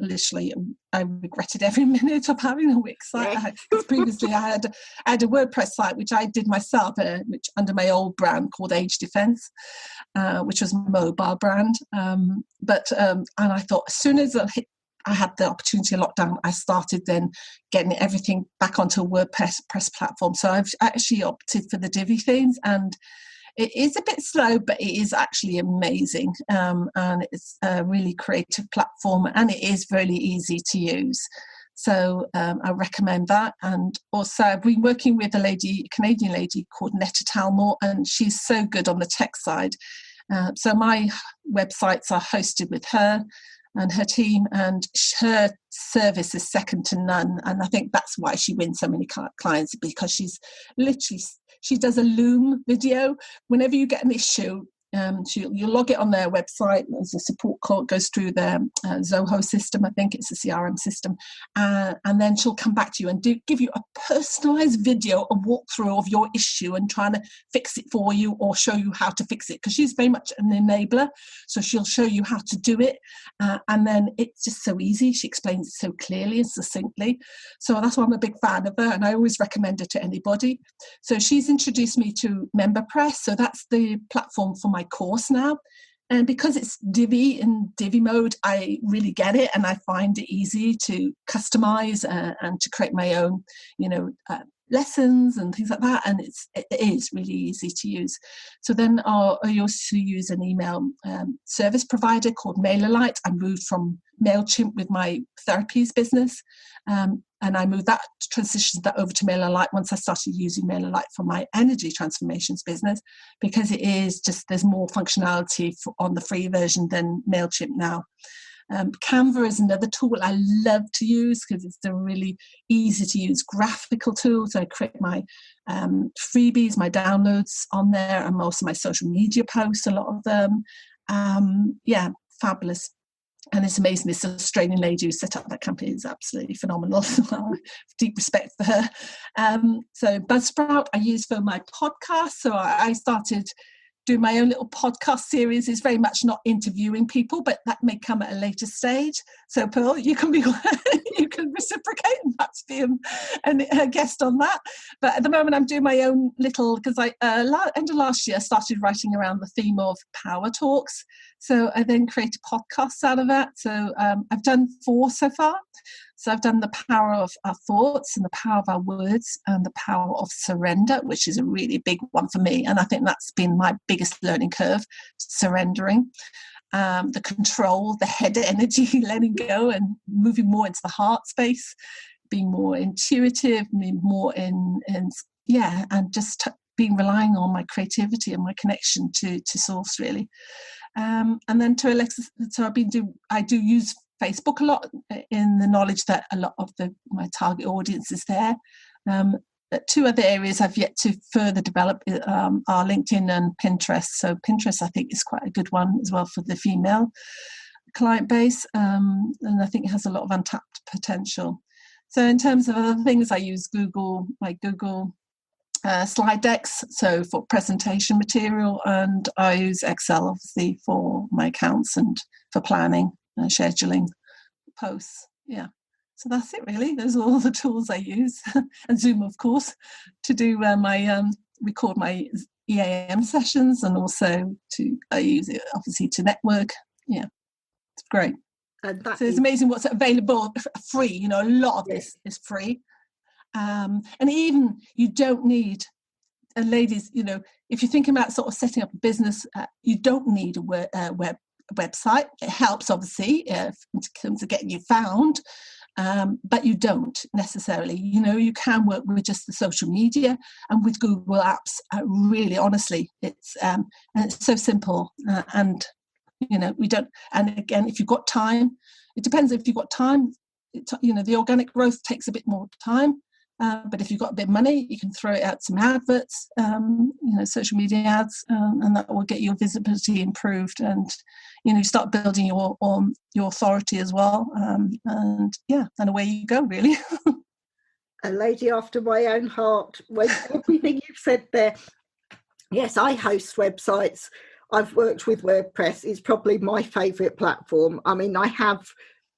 regretted every minute of having a Wix site. Because previously I had a WordPress site which I did myself, which under my old brand called Age Defense, which was a mobile brand. And I thought as soon as I had the opportunity of lockdown, I started then getting everything back onto a WordPress platform. So I've actually opted for the Divi themes, and it is a bit slow, but it is actually amazing. And it's a really creative platform, and it is really easy to use. So I recommend that. And also I've been working with a Canadian lady called Netta Talmore, and she's so good on the tech side. So my websites are hosted with her and her team, and her service is second to none. And I think that's why she wins so many clients, because she does a Loom video. Whenever you get an issue, you'll log it on their website. There's a support call, goes through their Zoho system. I think it's a CRM system. And then she'll come back to you and give you a personalized video, a walkthrough of your issue and trying to fix it for you or show you how to fix it. Because she's very much an enabler. So she'll show you how to do it. And then it's just so easy. She explains it so clearly and succinctly. So that's why I'm a big fan of her. And I always recommend her to anybody. So she's introduced me to MemberPress. So that's the platform for my course now, and because it's Divi in Divi mode, I really get it, and I find it easy to customize and to create my own lessons and things like that, and it is really easy to use. So then I also use an email service provider called MailerLite. I moved from MailChimp with my therapies business, and I moved transitioned that over to MailerLite once I started using MailerLite for my energy transformations business, because it is just, there's more functionality on the free version than MailChimp now. Canva is another tool I love to use because it's a really easy to use graphical tool. So I create my freebies, my downloads on there, and also my social media posts, a lot of them. Fabulous. And it's amazing. This Australian lady who set up that company is absolutely phenomenal. Deep respect for her. So Buzzsprout I use for my podcast. So I started doing my own little podcast series. Is very much not interviewing people, but that may come at a later stage. So Pearl, you can reciprocate and perhaps be a guest on that. But at the moment, I'm doing my own little, because end of last year I started writing around the theme of power talks. So I then created podcasts out of that. So I've done 4 so far. So I've done the power of our thoughts and the power of our words and the power of surrender, which is a really big one for me. And I think that's been my biggest learning curve, surrendering. The control, the head energy, letting go and moving more into the heart space, being more intuitive, being more and just relying on my creativity and my connection to source, really. And then to Alexa, so I do use Facebook a lot, in the knowledge that a lot of my target audience is there. 2 other areas I've yet to further develop are LinkedIn and Pinterest. So Pinterest, I think, is quite a good one as well for the female client base, and I think it has a lot of untapped potential. So in terms of other things, I use Google slide decks, so for presentation material, and I use Excel obviously for my accounts and for planning and scheduling posts. Yeah, so that's it really. Those are all the tools I use, and Zoom of course, to do my record my EAM sessions, and also I use it obviously to network. Yeah, it's great. So it's amazing what's available free. A lot of this is free. And even you don't need, and ladies, if you're thinking about sort of setting up a business, you don't need a website. It helps obviously in terms of getting you found, but you don't necessarily. You can work with just the social media and with Google Apps. Really, honestly, it's so simple, and we don't. And again, if you've got time, it depends. If you've got time, the organic growth takes a bit more time. But if you've got a bit of money, you can throw it out some adverts, social media ads, and that will get your visibility improved. And, you start building your authority as well. And away you go, really. A lady after my own heart. When everything you've said there, Yes, I host websites. I've worked with WordPress. It's probably my favourite platform. I mean, I have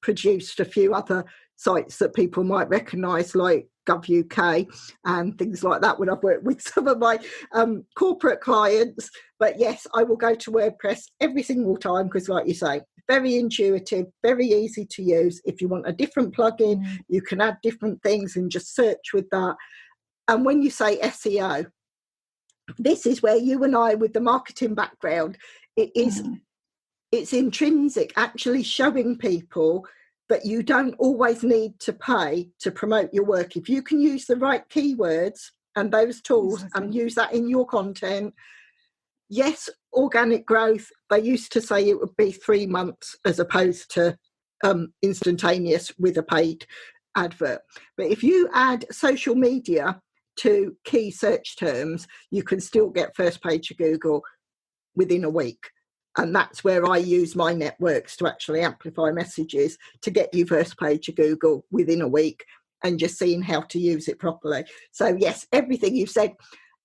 produced a few other sites that people might recognise, like GovUK and things like that when I've worked with some of my corporate clients. But yes, I will go to WordPress every single time because, like you say, very intuitive, very easy to use. If you want a different plugin, you can add different things and just search with that. And when you say SEO, this is where you and I, with the marketing background, it's intrinsic, actually showing people that you don't always need to pay to promote your work. If you can use the right keywords and those tools and use that in your content, yes, organic growth, they used to say it would be 3 months as opposed to instantaneous with a paid advert. But if you add social media to key search terms, you can still get first page of Google within a week. And that's where I use my networks to actually amplify messages to get you first page of Google within a week, and just seeing how to use it properly. So yes, everything you've said,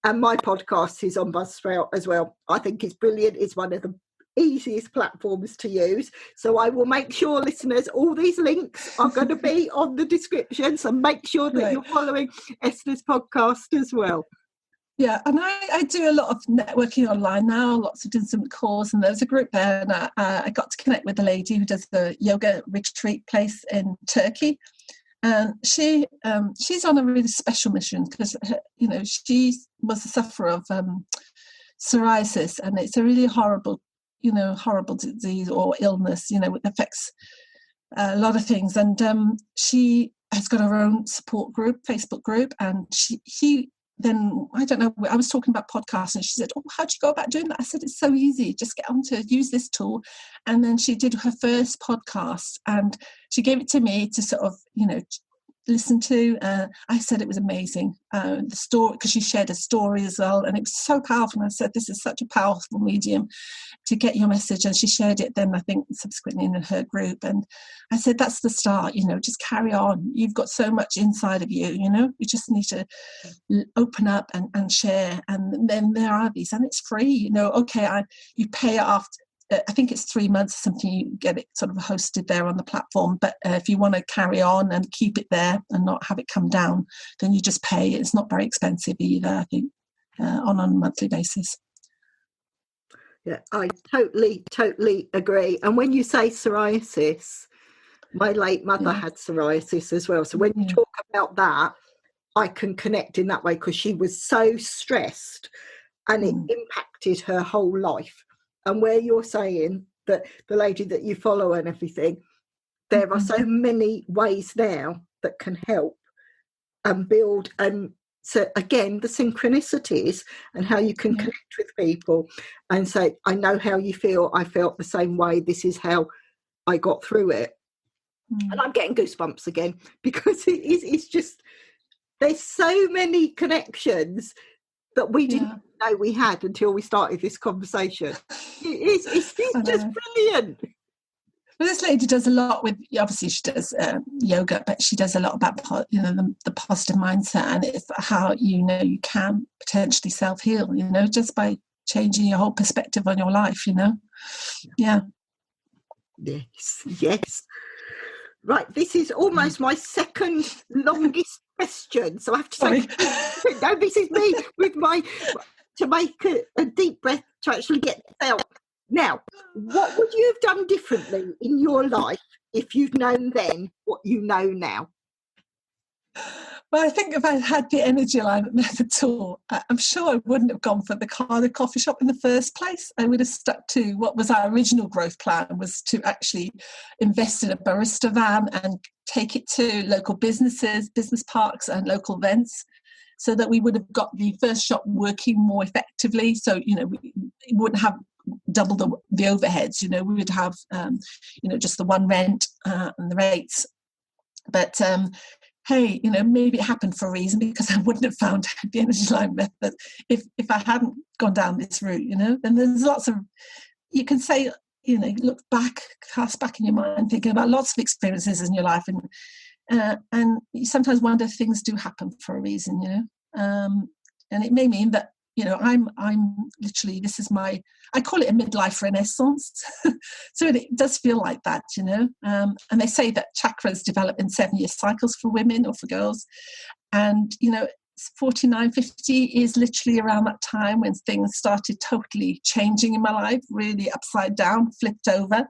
and my podcast is on Buzzsprout as well. I think it's brilliant. It's one of the easiest platforms to use. So I will make sure, listeners, all these links are going to be on the description. So make sure that you're following Esther's podcast as well. Yeah, and I do a lot of networking online now, lots of doing some calls, and there's a group there, and I got to connect with a lady who does the yoga retreat place in Turkey. And she's on a really special mission because, she was a sufferer of psoriasis, and it's a really horrible disease or illness, it affects a lot of things. And she has got her own support group, Facebook group, and she then, I don't know, I was talking about podcasts, and she said, how do you go about doing that? I said, it's so easy, just get on to use this tool. And then she did her first podcast, and she gave it to me to sort of, listen to. I said it was amazing, the story, because she shared a story as well, and it was so powerful. And I said, this is such a powerful medium to get your message. And she shared it then, I think, subsequently in her group. And I said, that's the start, just carry on. You've got so much inside of you, you just need to open up and share. And then there are these, and it's free, you pay after. I think it's 3 months or something, you get it sort of hosted there on the platform. But if you want to carry on and keep it there and not have it come down, then you just pay. It's not very expensive either, I think, on a monthly basis. Yeah, I totally agree. And when you say psoriasis, my late mother had psoriasis as well. So when you talk about that, I can connect in that way, because she was so stressed and it impacted her whole life. And where you're saying that the lady that you follow and everything, there are so many ways now that can help and build. And so again, the synchronicities and how you can connect with people and say, I know how you feel. I felt the same way. This is how I got through it. And I'm getting goosebumps again, because it's just, there's so many connections that we didn't know we had until we started this conversation. It's just brilliant. Well, this lady does a lot with, obviously she does yoga, but she does a lot about the positive mindset, and it's how you can potentially self-heal, just by changing your whole perspective on your life, Yeah. Yes. Right, this is almost my second longest question, so I have to say, no, this is me with to make a deep breath to actually get this out. Now, what would you have done differently in your life if you'd known then what you know now? Well, I think if I had the energy alignment method tool, I'm sure I wouldn't have gone for the coffee shop in the first place. I would have stuck to what was our original growth plan, was to actually invest in a barista van and take it to local businesses, business parks and local events, so that we would have got the first shop working more effectively. So, we wouldn't have double the overheads, we would have, just the one rent and the rates. But hey, maybe it happened for a reason, because I wouldn't have found the energy line method if I hadn't gone down this route, And there's lots of, you can say, look back, cast back in your mind, thinking about lots of experiences in your life, and you sometimes wonder if things do happen for a reason, and it may mean that I'm literally, this is I call it a midlife renaissance. So it does feel like that, and they say that chakras develop in 7-year cycles for women or for girls. And, 49, 50 is literally around that time when things started totally changing in my life, really upside down, flipped over.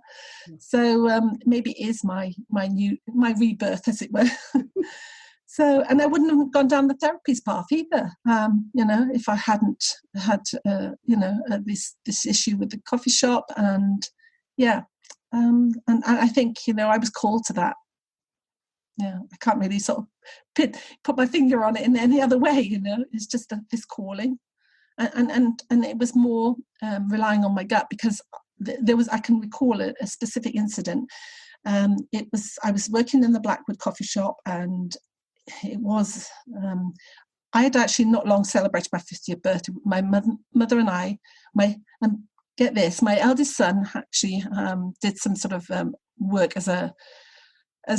So maybe it is my rebirth, as it were. So, and I wouldn't have gone down the therapies path either, if I hadn't had, this issue with the coffee shop. And and I think, I was called to that. Yeah, I can't really sort of put my finger on it in any other way, It's just this calling, and it was more relying on my gut, because I can recall a specific incident. I was working in the Blackwood coffee shop, and it was I had actually not long celebrated my 50th birthday. My mother and I, get this, my eldest son actually did some sort of work as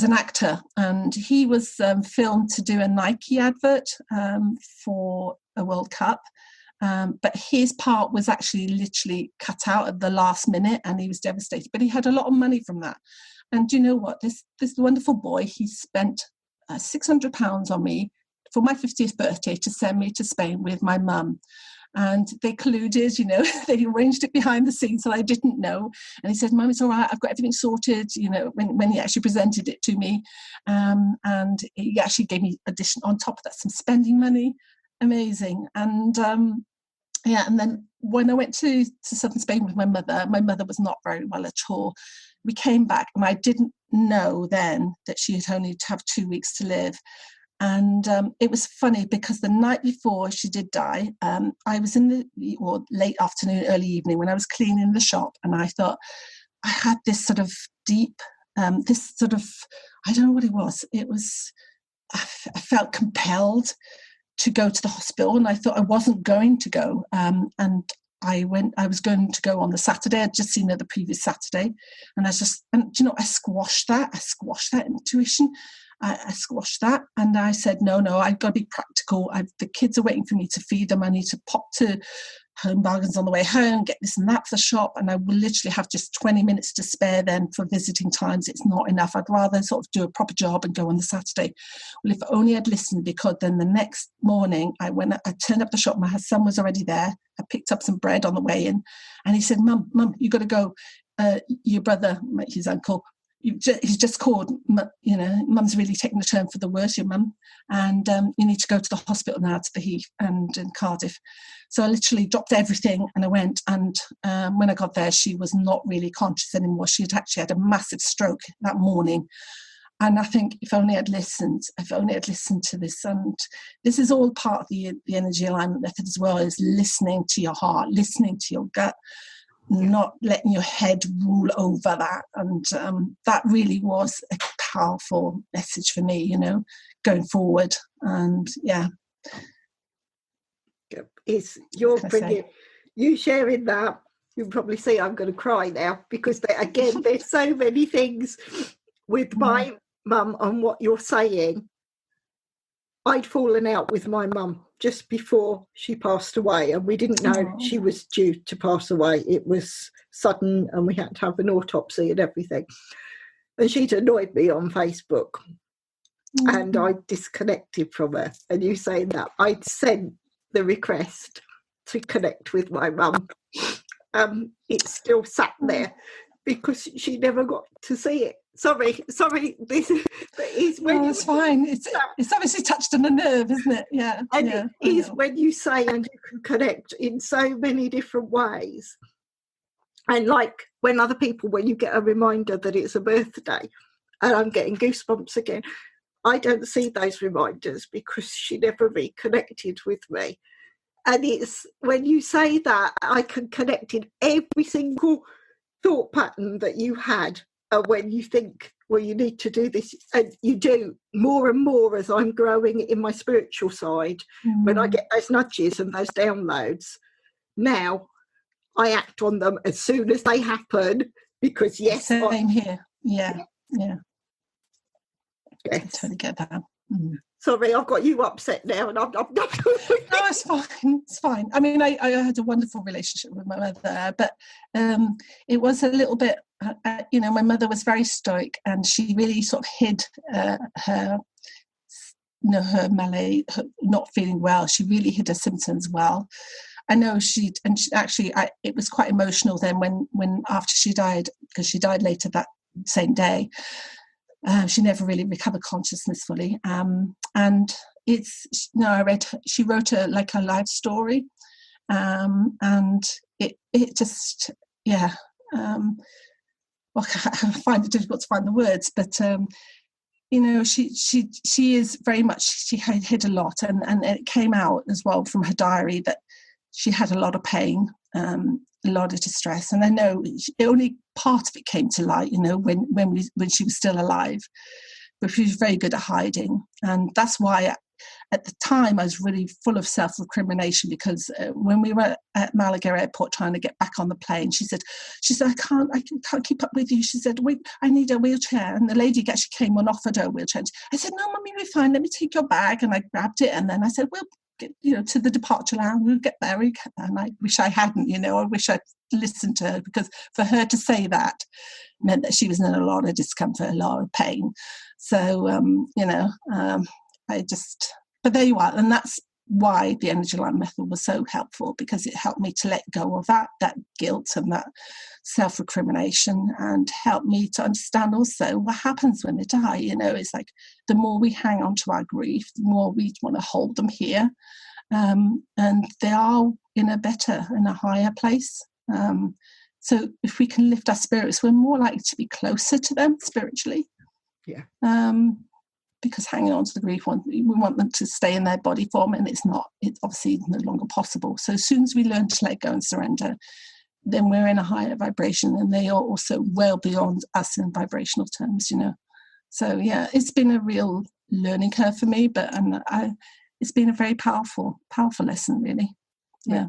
an actor, and he was filmed to do a Nike advert for a World Cup, but his part was actually literally cut out at the last minute, and he was devastated. But he had a lot of money from that, and you know what? This wonderful boy, he spent £600 on me for my 50th birthday to send me to Spain with my mum. And they colluded, they arranged it behind the scenes, so I didn't know. And he said, "Mum, it's all right, I've got everything sorted," when he actually presented it to me. And he actually gave me addition on top of that, some spending money. Amazing. And and then when I went to southern Spain with my mother was not very well at all. We came back, and I didn't know then that she had only to have 2 weeks to live. And it was funny, because the night before she did die, I was in the late afternoon, early evening, when I was cleaning the shop, and I thought I had this sort of deep, I don't know what it was. It was, I felt compelled to go to the hospital, and I thought I wasn't going to go. And I was going to go on the Saturday. I'd just seen her the previous Saturday, and I squashed that. I squashed that intuition. I squashed that, and I said, no, I've got to be practical. The kids are waiting for me to feed them. I need to pop to Home Bargains on the way home, get this and that for the shop, and I will literally have just 20 minutes to spare then for visiting times. It's not enough. I'd rather sort of do a proper job and go on the Saturday. Well, if only I'd listened, because then the next morning I turned up the shop. My son was already there. I picked up some bread on the way in, and he said, Mum, you got to go. Your brother, his uncle, he's just called, Mum's really taking a turn for the worse, your mum, and you need to go to the hospital now, to the Heath and in Cardiff. So I literally dropped everything and I went, and when I got there, she was not really conscious anymore. She had actually had a massive stroke that morning. And I think if only I'd listened to this. And this is all part of the energy alignment method as well, is listening to your heart, listening to your gut, not letting your head rule over that. And that really was a powerful message for me, going forward. And you're brilliant. You sharing that, you'll probably see I'm going to cry now, because there's so many things with my mum on what you're saying. I'd fallen out with my mum just before she passed away, and we didn't know she was due to pass away. It was sudden, and we had to have an autopsy and everything. And she'd annoyed me on Facebook, and I disconnected from her. And you saying that, I'd sent the request to connect with my mum. It's still sat there because she never got to see it. Sorry. This is when it's fine. It's obviously touched on a nerve, isn't it? Yeah. And it is when you say, and you can connect in so many different ways. And like when you get a reminder that it's a birthday, and I'm getting goosebumps again, I don't see those reminders because she never reconnected with me. And it's when you say that, I can connect in every single thought pattern that you had. When you think, well, you need to do this, and you do more and more as I'm growing in my spiritual side. When I get those nudges and those downloads, now I act on them as soon as they happen, because same here. Yeah. Yes. I totally get that. Sorry, I've got you upset now, and I'm not. No, it's fine. It's fine. I mean, I had a wonderful relationship with my mother, but it was a little bit, my mother was very stoic, and she really sort of hid her malady, her not feeling well. She really hid her symptoms well. I know it was quite emotional then when after she died, because she died later that same day. She never really recovered consciousness fully. And I read, she wrote a life story. And it just, I find it difficult to find the words, but, she is very much, she hid a lot, and it came out as well from her diary that she had a lot of pain, a lot of distress, and I know only part of it came to light, when she was still alive. But she was very good at hiding, and that's why at the time I was really full of self-recrimination, because when we were at Malaga Airport trying to get back on the plane, she said, I can't keep up with you. She said, I need a wheelchair, and the lady actually came and offered her a wheelchair. I said, no, Mummy, we're fine. Let me take your bag, and I grabbed it, and then I said, well, to the departure lounge, we'll get there. And I wish I hadn't, I wish I'd listened to her, because for her to say that meant that she was in a lot of discomfort, a lot of pain. So, but there you are. And that's why the energy light method was so helpful, because it helped me to let go of that guilt and that self-recrimination, and helped me to understand also what happens when they die. It's like the more we hang on to our grief, the more we want to hold them here. And they are in a higher place. So if we can lift our spirits, we're more likely to be closer to them spiritually. Yeah. Because hanging on to the grief, we want them to stay in their body form, and it's obviously no longer possible. So as soon as we learn to let go and surrender, then we're in a higher vibration, and they are also well beyond us in vibrational terms, So yeah, it's been a real learning curve for me, but it's been a very powerful lesson, really. Yeah.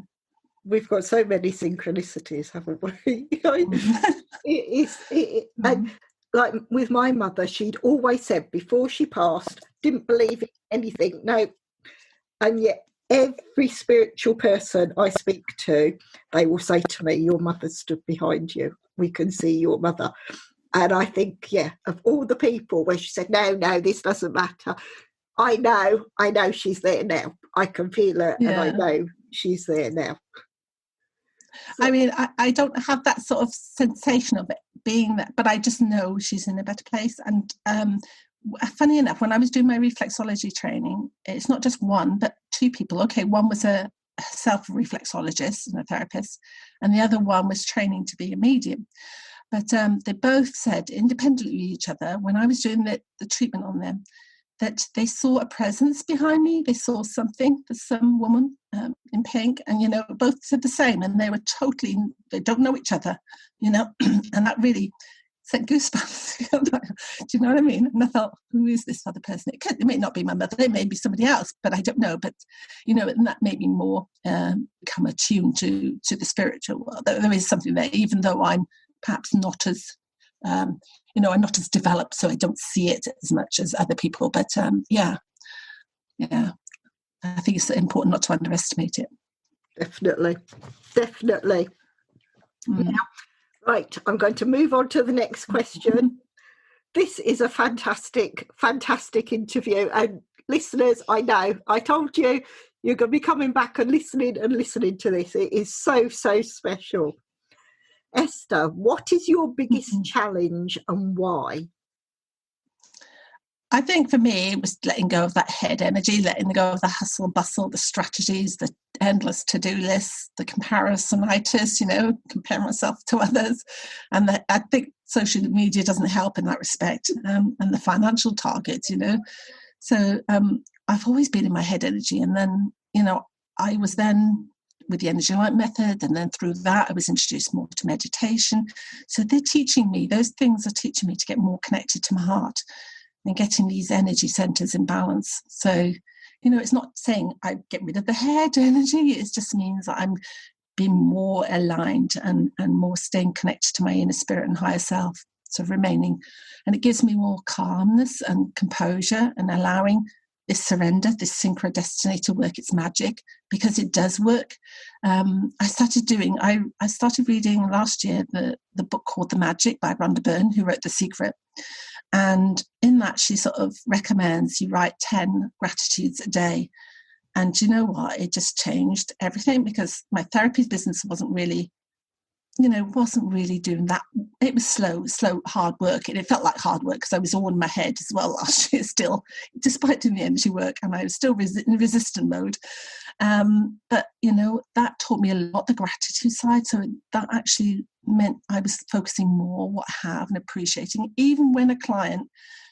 We've got so many synchronicities, haven't we? And like with my mother, she'd always said before she passed, didn't believe in anything, no. And yet every spiritual person I speak to, they will say to me, your mother stood behind you. We can see your mother. And I think, of all the people where she said, no, this doesn't matter. I know she's there now. I can feel her, and I know she's there now. So, I mean, I don't have that sort of sensation of it being there, but I just know she's in a better place. And funny enough, when I was doing my reflexology training, it's not just one, but two people. Okay, one was a self-reflexologist and a therapist, and the other one was training to be a medium. But they both said independently of each other, when I was doing the treatment on them, that they saw a presence behind me. They saw something, for some woman in pink, and, both said the same, and they don't know each other, and that really sent goosebumps. Do you know what I mean? And I thought, who is this other person? It may not be my mother, it may be somebody else, but I don't know. But, and that made me more become attuned to the spiritual world. There is something there, even though I'm perhaps not as I'm not as developed, so I don't see it as much as other people. But I think it's important not to underestimate it. Definitely. Now, right, I'm going to move on to the next question. This is a fantastic interview, and listeners, I know I told you you're going to be coming back and listening to this. It is so special. Esther, what is your biggest challenge, and why? I think for me, it was letting go of that head energy, letting go of the hustle and bustle, the strategies, the endless to-do lists, the comparisonitis, comparing myself to others. And I think social media doesn't help in that respect, and the financial targets, So I've always been in my head energy. And then, I was then with the energy light method, and then through that I was introduced more to meditation. So those things are teaching me to get more connected to my heart and getting these energy centers in balance. So, it's not saying I get rid of the head energy, it just means that I'm being more aligned and more staying connected to my inner spirit and higher self, so remaining. And it gives me more calmness and composure, and allowing this surrender, this synchrodestiny to work its magic, because it does work. I started reading last year the book called The Magic by Rhonda Byrne, who wrote The Secret. And in that, she sort of recommends you write 10 gratitudes a day. And you know what? It just changed everything, because my therapy business wasn't really doing that. It was slow, hard work. And it felt like hard work because I was all in my head as well last year still, despite doing the energy work, and I was still in resistant mode. But, that taught me a lot, the gratitude side. So that actually meant I was focusing more on what I have and appreciating. Even when a client,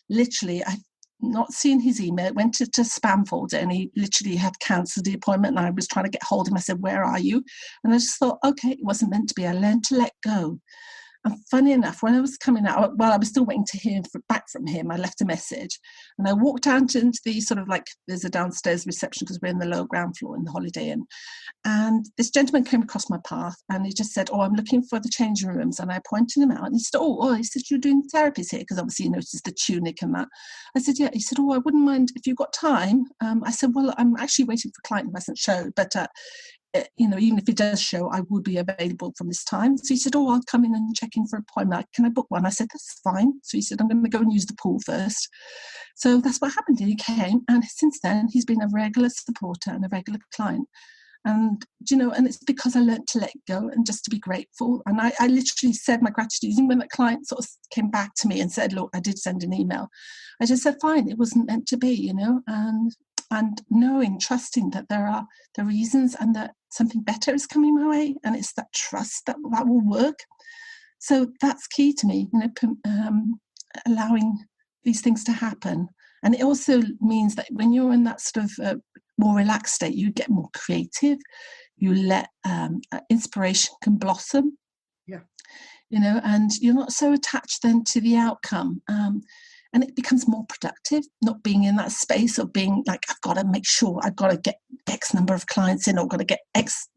literally, I've not seen his email, went to spam folder, and he literally had cancelled the appointment, and I was trying to get hold of him. I said, "Where are you?" And I just thought, okay, it wasn't meant to be. I learned to let go. And funny enough, when I was coming out, while I was still waiting to hear back from him, I left a message, and I walked out into the sort of like, there's a downstairs reception because we're in the lower ground floor in the Holiday Inn. And this gentleman came across my path, and he just said, "Oh, I'm looking for the changing rooms." And I pointed him out, and he said, he said, "You're doing therapies here?" Because obviously he noticed the tunic and that. I said, "Yeah." He said, "Oh, I wouldn't mind if you've got time." I said, "Well, I'm actually waiting for a client who hasn't showed, but even if he does show, I would be available from this time." So he said, "Oh, I'll come in and check in for an appointment. Can I book one?" I said, "That's fine." So he said, "I'm going to go and use the pool first." So that's what happened. He came, and since then he's been a regular supporter and a regular client. And, and it's because I learned to let go and just to be grateful. And I literally said my gratitude, even when that client sort of came back to me and said, "Look, I did send an email." I just said, "Fine, it wasn't meant to be," and trusting that there are the reasons and that something better is coming my way. And it's that trust that will work. So that's key to me, allowing these things to happen. And it also means that when you're in that sort of more relaxed state, you get more creative. You let inspiration can blossom. Yeah. And you're not so attached then to the outcome. And it becomes more productive, not being in that space of being like, I've got to make sure I've got to get X number of clients in, or I've got to get X,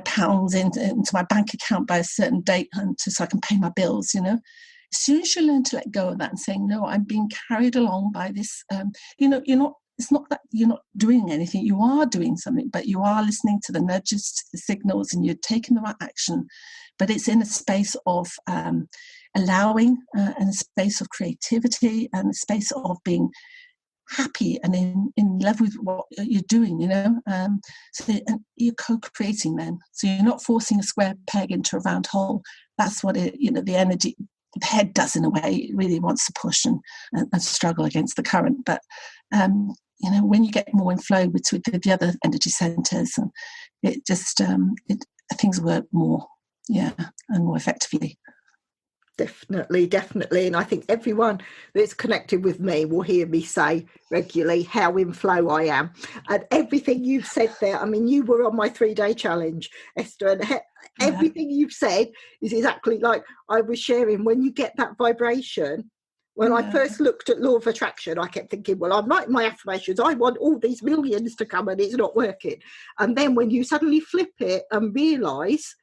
pounds into my bank account by a certain date, so I can pay my bills, As soon as you learn to let go of that and saying, "No, I'm being carried along by this," it's not that you're not doing anything, you are doing something, but you are listening to the nudges, to the signals, and you're taking the right action. But it's in a space of allowing, and a space of creativity, and a space of being happy and in love with what you're doing, So and you're co-creating then. So you're not forcing a square peg into a round hole. That's what the energy, the head does in a way. It really wants to push and struggle against the current. But when you get more in flow with the other energy centers, and it just things work more, and more effectively. Definitely. And I think everyone that's connected with me will hear me say regularly how in flow I am. And everything you've said there, I mean, you were on my 3-day challenge, Esther, and everything you've said is exactly like I was sharing. When you get that vibration, when I first looked at law of attraction, I kept thinking, well, I'm writing my affirmations, I want all these millions to come, and it's not working. And then when you suddenly flip it and realise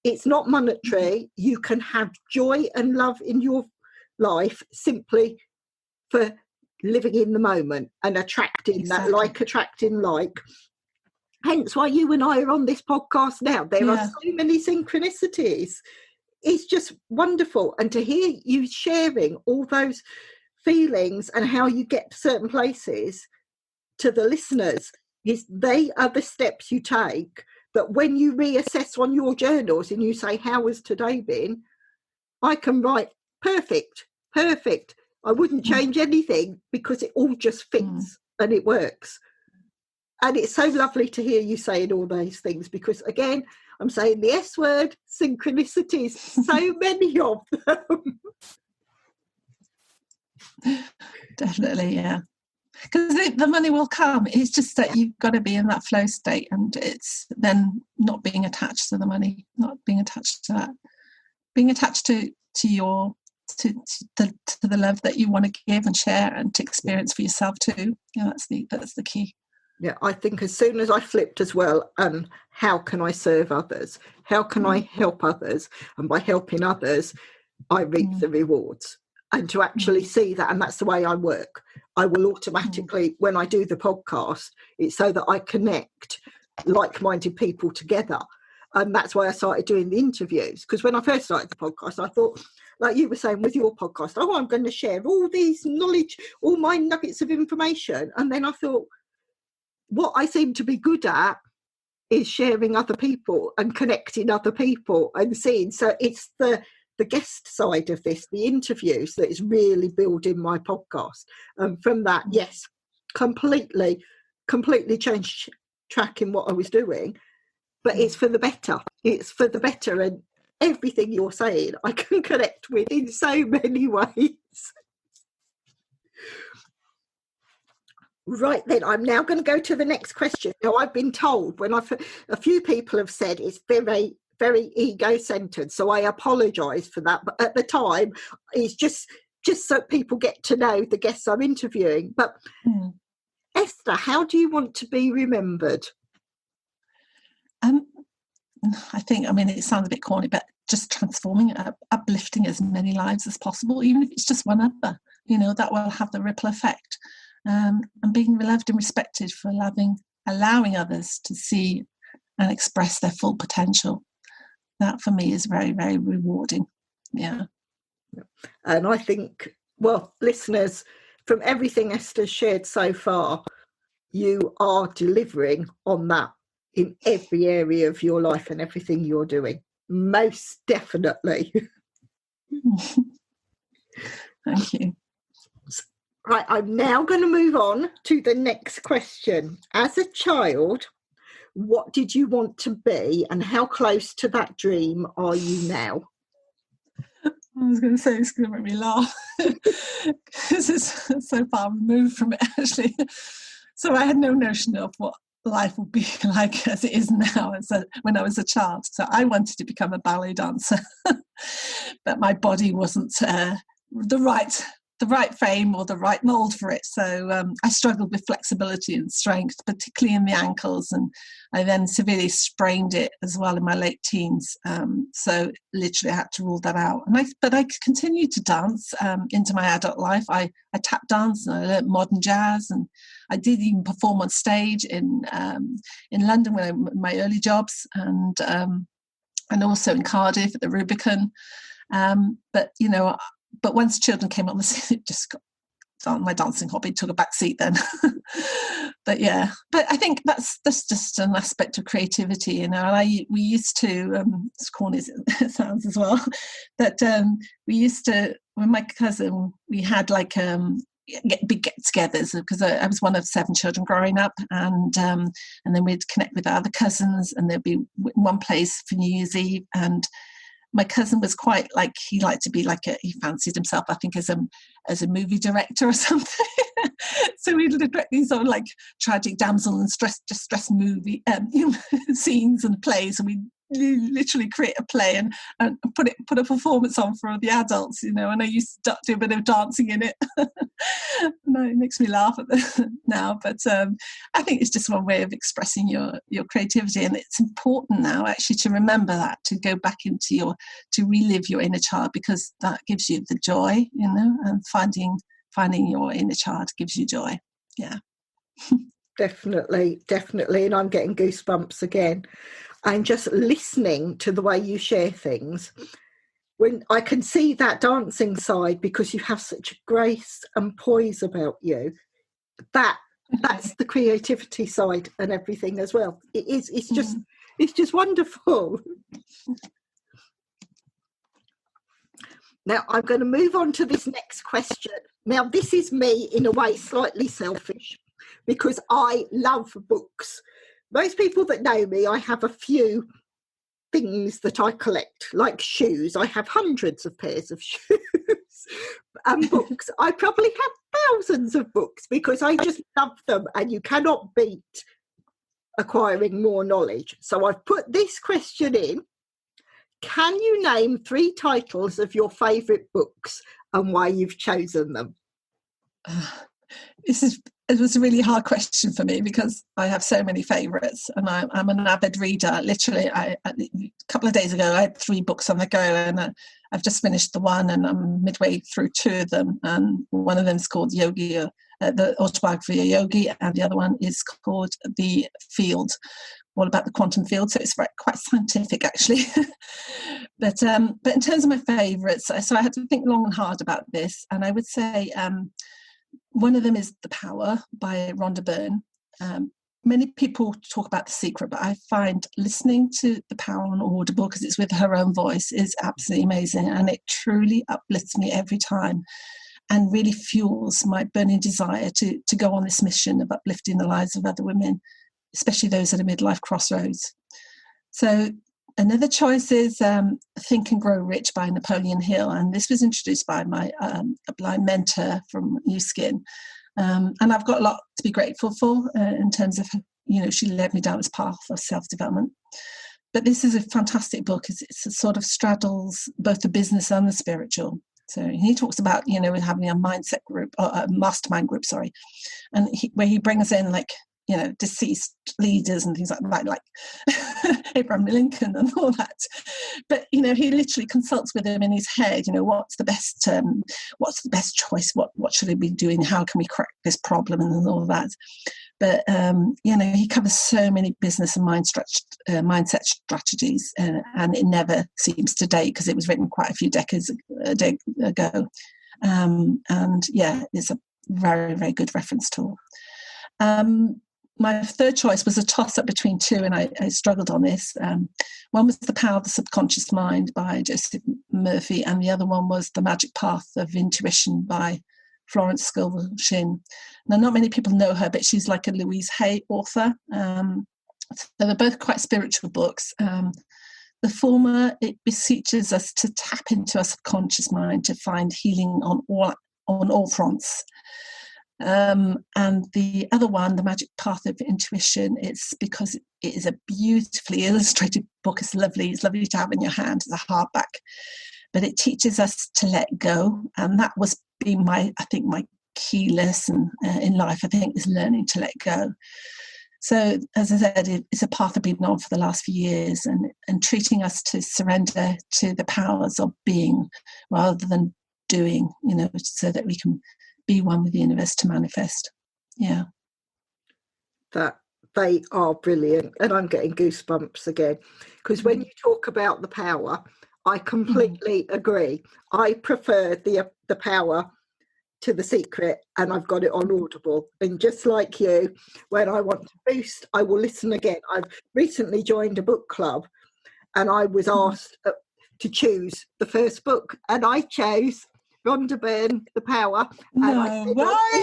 it's not monetary, you can have joy and love in your life simply for living in the moment and attracting that, like attracting like. Hence why you and I are on this podcast now. There are so many synchronicities. It's just wonderful. And to hear you sharing all those feelings and how you get to certain places to the listeners, they are the steps you take. But when you reassess on your journals and you say, "How has today been?" I can write perfect. I wouldn't change anything because it all just fits and it works. And it's so lovely to hear you saying all those things, because again, I'm saying the S word, synchronicities, so many of them. Definitely, yeah. Because the money will come. It's just that you've got to be in that flow state, and it's then not being attached to the money, not being attached to that, being attached to your to the love that you want to give and share and to experience for yourself too. That's the key. Yeah, I think as soon as I flipped as well, how can I serve others? How can I help others? And by helping others, I reap the rewards. and to actually see that. And that's the way I work. I will automatically, when I do the podcast, it's so that I connect like-minded people together. And that's why I started doing the interviews. Because when I first started the podcast, I thought, like you were saying with your podcast, oh, I'm going to share all these knowledge, all my nuggets of information. And then I thought, what I seem to be good at is sharing other people and connecting other people and seeing. So it's the guest side of this, the interviews, that is really building my podcast. And from that, yes, completely changed track in what I was doing. But it's for the better. It's for the better. And everything you're saying, I can connect with in so many ways. Right then, I'm now going to go to the next question. Now, I've been told a few people have said it's very, very ego-centered. So I apologise for that. But at the time, it's just so people get to know the guests I'm interviewing. But Esther, how do you want to be remembered? I think, it sounds a bit corny, but just transforming, uplifting as many lives as possible, even if it's just one other, that will have the ripple effect. And being loved and respected for allowing others to see and express their full potential. That for me is very, very rewarding. Yeah. And I think, well, listeners, from everything Esther's shared so far, you are delivering on that in every area of your life and everything you're doing. Most definitely. Thank you. Right, I'm now going to move on to the next question. As a child, what did you want to be, and how close to that dream are you now? I was going to say, it's going to make me laugh because it's so far removed from it, actually. So I had no notion of what life would be like as it is now when I was a child. So I wanted to become a ballet dancer, but my body wasn't the right frame or the right mold for it. So I struggled with flexibility and strength, particularly in the ankles. And I then severely sprained it as well in my late teens. So literally I had to rule that out. But I continued to dance into my adult life. I tap danced and I learned modern jazz, and I did even perform on stage in London when my early jobs, and also in Cardiff at the Rubicon. But once children came on the scene, it just my dancing hobby took a back seat then. But I think that's just an aspect of creativity, and we used to, as corny as it sounds as well, that we used to, with my cousin, we had like big get-togethers, because I was one of 7 children growing up, and then we'd connect with our other cousins, and there'd be in one place for New Year's Eve. And my cousin was quite he liked to be he fancied himself, I think, as a movie director or something. So we'd direct these sort of tragic damsel and distress movie scenes and plays, and we literally create a play and put a performance on for the adults, and I used to do a bit of dancing in it. No, it makes me laugh now, but I think it's just one way of expressing your creativity, and it's important now actually to remember that, to go back into to relive your inner child, because that gives you the joy, and finding your inner child gives you joy. Yeah. Definitely, and I'm getting goosebumps again. And just listening to the way you share things, when I can see that dancing side, because you have such grace and poise about you, that's the creativity side and everything as well. It's just wonderful. Now I'm going to move on to this next question. Now this is me in a way slightly selfish, because I love books. Most people that know me, I have a few things that I collect, like shoes. I have hundreds of pairs of shoes. And books, I probably have thousands of books, because I just love them, and you cannot beat acquiring more knowledge. So I've put this question in. Can you name 3 titles of your favourite books and why you've chosen them? It was a really hard question for me, because I have so many favourites, and I'm an avid reader. Literally, a couple of days ago, I had 3 books on the go, and I've just finished the one and I'm midway through two of them. And one of them is called Yogi, the Autobiography of Yogi, and the other one is called The Field, all about the quantum field. So it's quite scientific, actually. But in terms of my favourites, so I had to think long and hard about this. And I would say one of them is The Power by Rhonda Byrne. Many people talk about The Secret, but I find listening to The Power on Audible, because it's with her own voice, is absolutely amazing. And it truly uplifts me every time and really fuels my burning desire to go on this mission of uplifting the lives of other women, especially those at a midlife crossroads. So another choice is Think and Grow Rich by Napoleon Hill. And this was introduced by my a blind mentor from New Skin. And I've got a lot to be grateful for in terms of, she led me down this path of self-development. But this is a fantastic book. It sort of straddles both the business and the spiritual. So he talks about, having a mindset group, or a mastermind group, and where he brings in deceased leaders and things like Abraham Lincoln and all that. But he literally consults with him in his head. What's the best choice? What should he be doing? How can we crack this problem and all that? But he covers so many business and mindset strategies, and it never seems to date because it was written quite a few decades ago. It's a very, very good reference tool. My third choice was a toss-up between two, and I struggled on this. One was The Power of the Subconscious Mind by Joseph Murphy, and the other one was The Magic Path of Intuition by Florence Scovel Shinn. Now, not many people know her, but she's like a Louise Hay author. So they're both quite spiritual books. The former, it beseeches us to tap into our subconscious mind to find healing on all fronts. And the other one, The Magic Path of Intuition, it's because it is a beautifully illustrated book. It's lovely to have in your hand. It's a hardback, but it teaches us to let go, and that was my key lesson in life. I think is learning to let go. So, as I said, it's a path I've been on for the last few years, and treating us to surrender to the powers of being rather than doing. So that we can be one with the universe to manifest. Yeah. That they are brilliant. And I'm getting goosebumps again. Because when you talk about the power, I completely agree. I prefer the Power to The Secret, and I've got it on Audible. And just like you, when I want to boost, I will listen again. I've recently joined a book club, and I was asked to choose the first book, and I chose Rhonda Byrne, The Power. No, why?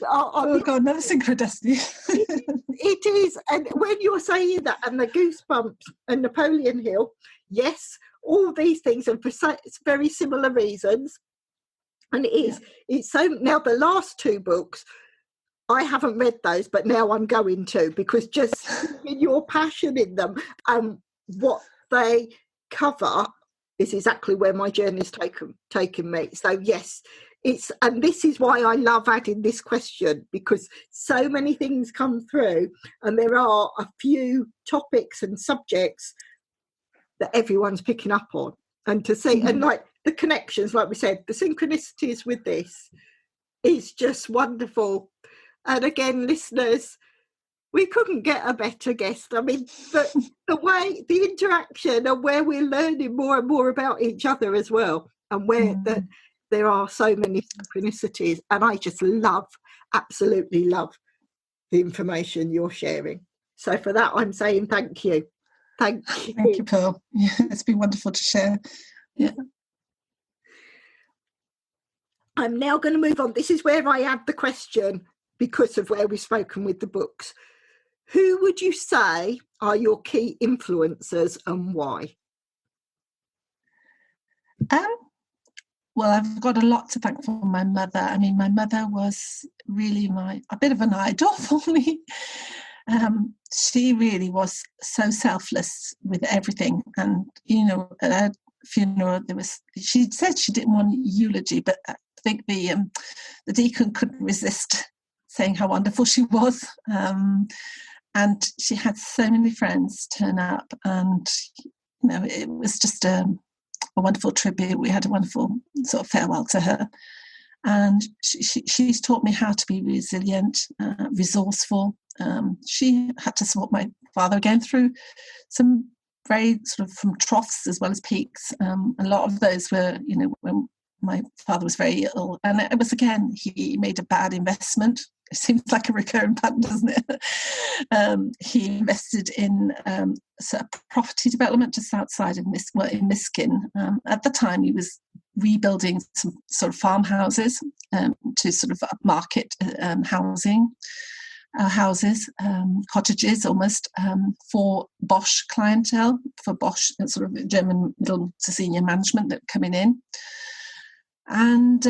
Oh God, another synchronicity. It is. And when you're saying that, and the goosebumps and Napoleon Hill, yes, all these things are for very similar reasons. And it is. Yeah. It's so. Now, the last two books, I haven't read those, but now I'm going to, because just in your passion in them and what they cover is exactly where my journey's taken me. So yes, and this is why I love adding this question, because so many things come through, and there are a few topics and subjects that everyone's picking up on, and to see and like the connections, like we said, the synchronicities with this is just wonderful. And again, listeners, we couldn't get a better guest. I mean, the way, the interaction, and where we're learning more and more about each other as well, and where there are so many synchronicities. And I just absolutely love the information you're sharing. So for that, I'm saying thank you. Thank you. Thank you, Pearl. Yeah, it's been wonderful to share. Yeah. I'm now going to move on. This is where I add the question, because of where we've spoken with the books. Who would you say are your key influencers, and why? Well, I've got a lot to thank for my mother. I mean, my mother was really a bit of an idol for me. She really was so selfless with everything. And, at her funeral, she said she didn't want eulogy, but I think the deacon couldn't resist saying how wonderful she was. And she had so many friends turn up, and, it was just a wonderful tribute. We had a wonderful sort of farewell to her. And she's taught me how to be resilient, resourceful. She had to support my father again through some very sort of from troughs as well as peaks. A lot of those were, when my father was very ill. And it was, again, he made a bad investment. It seems like a recurring pattern, doesn't it? He invested in a property development just outside of in Miskin. At the time, he was rebuilding some sort of farmhouses to sort of upmarket houses, cottages almost, for Bosch clientele, for Bosch, sort of German middle to senior management that were coming in. And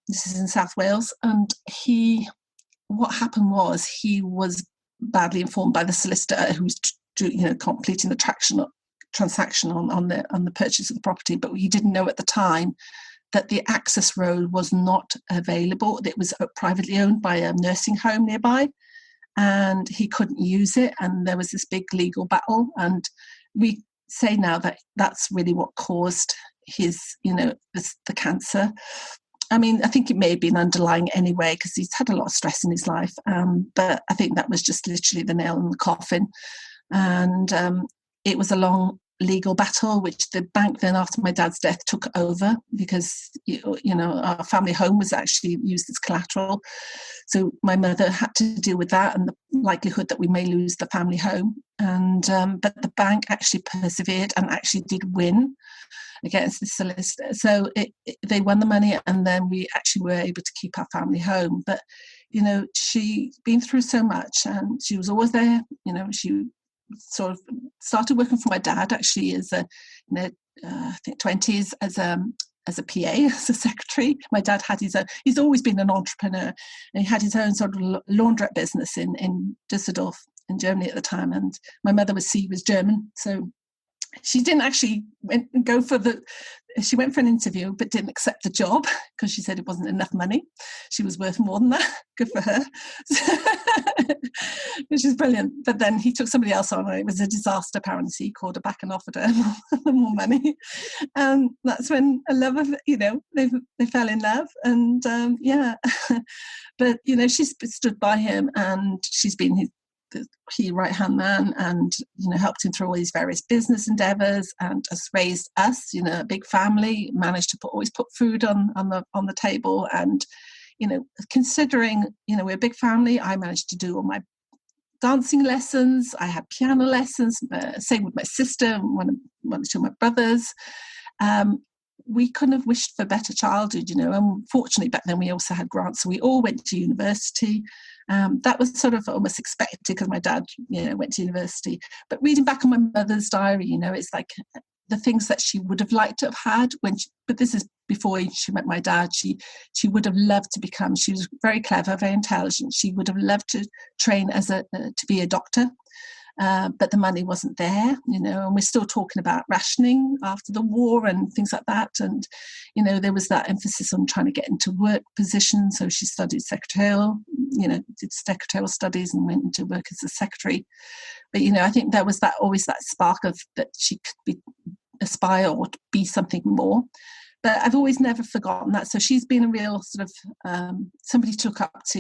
this is in South Wales. And what happened was he was badly informed by the solicitor who was completing the transaction on the purchase of the property, but he didn't know at the time that the access road was not available. It was privately owned by a nursing home nearby, and he couldn't use it, and there was this big legal battle. And we say now that that's really what caused his, the cancer. I mean, I think it may have been underlying anyway, because he's had a lot of stress in his life. But I think that was just literally the nail in the coffin. And it was a long legal battle, which the bank then, after my dad's death, took over, because, our family home was actually used as collateral. So my mother had to deal with that and the likelihood that we may lose the family home. And but the bank actually persevered and actually did win against the solicitor. So they won the money, and then we actually were able to keep our family home. But, she'd been through so much, and she was always there. She sort of started working for my dad actually as I think 20s as a PA, as a secretary. My dad had his own, he's always been an entrepreneur, and he had his own sort of laundrette business in Düsseldorf in Germany at the time. And my mother was German, so she didn't actually she went for an interview but didn't accept the job because she said it wasn't enough money. She was worth more than that. Good for her. Which is brilliant. But then he took somebody else on, and it was a disaster apparently. He called her back and offered her more money. And that's when a love of, they fell in love. And but she stood by him, and she's been his key right-hand man, and helped him through all these various business endeavors, and has raised us, a big family, managed to always put food on the table. And considering we're a big family, I managed to do all my dancing lessons, I had piano lessons, same with my sister and one or two of my brothers. We couldn't have wished for a better childhood, and fortunately back then we also had grants, so we all went to university. That was sort of almost expected because my dad, went to university. But reading back on my mother's diary, it's like the things that she would have liked to have had but this is before she met my dad. She would have loved to become, she was very clever, very intelligent. She would have loved to train to be a doctor. But the money wasn't there, and we're still talking about rationing after the war and things like that. And, there was that emphasis on trying to get into work positions. So she studied secretarial, did secretarial studies and went into work as a secretary. But, I think there was always that spark of that she could aspire or be something more. But I've always never forgotten that. So she's been a real sort of somebody to look up to,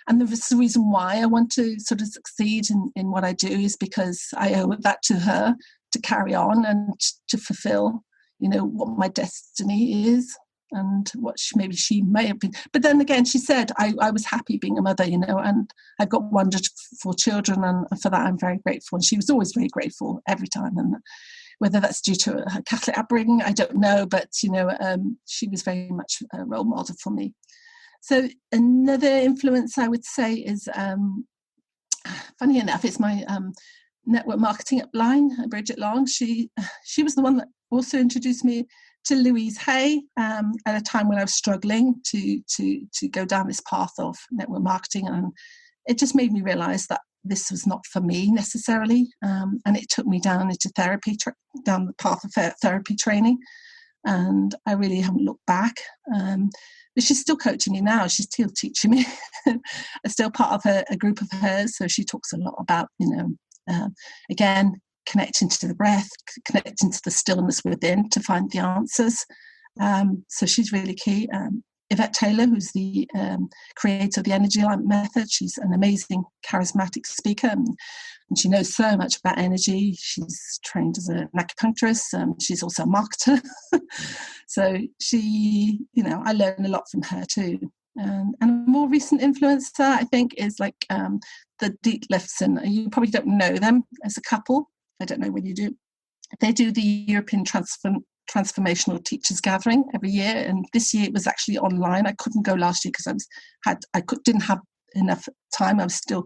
and the reason why I want to sort of succeed in what I do is because I owe that to her to carry on and to fulfill, what my destiny is and what maybe she may have been. But then again, she said, I was happy being a mother, and I've got wonderful children, and for that I'm very grateful. And she was always very grateful every time. And whether that's due to her Catholic upbringing, I don't know, but, she was very much a role model for me. So another influence I would say is, funny enough, it's my network marketing upline, Bridget Long. She was the one that also introduced me to Louise Hay at a time when I was struggling to go down this path of network marketing, and it just made me realise that this was not for me necessarily, and it took me down into therapy, down the path of therapy training, and I really haven't looked back. But she's still coaching me now. She's still teaching me. I'm still part of a group of hers. So she talks a lot about, again, connecting to the breath, connecting to the stillness within to find the answers. So she's really key. Yvette Taylor, who's the creator of the Energy Light Method, she's an amazing, charismatic speaker, and she knows so much about energy. She's trained as an acupuncturist. She's also a marketer. So she, I learn a lot from her too. And a more recent influencer, I think, is like the Deep Lifson. You probably don't know them as a couple. I don't know when you do. They do the European Transformational Teachers Gathering every year, and this year it was actually online. I couldn't go last year because didn't have enough time. I was still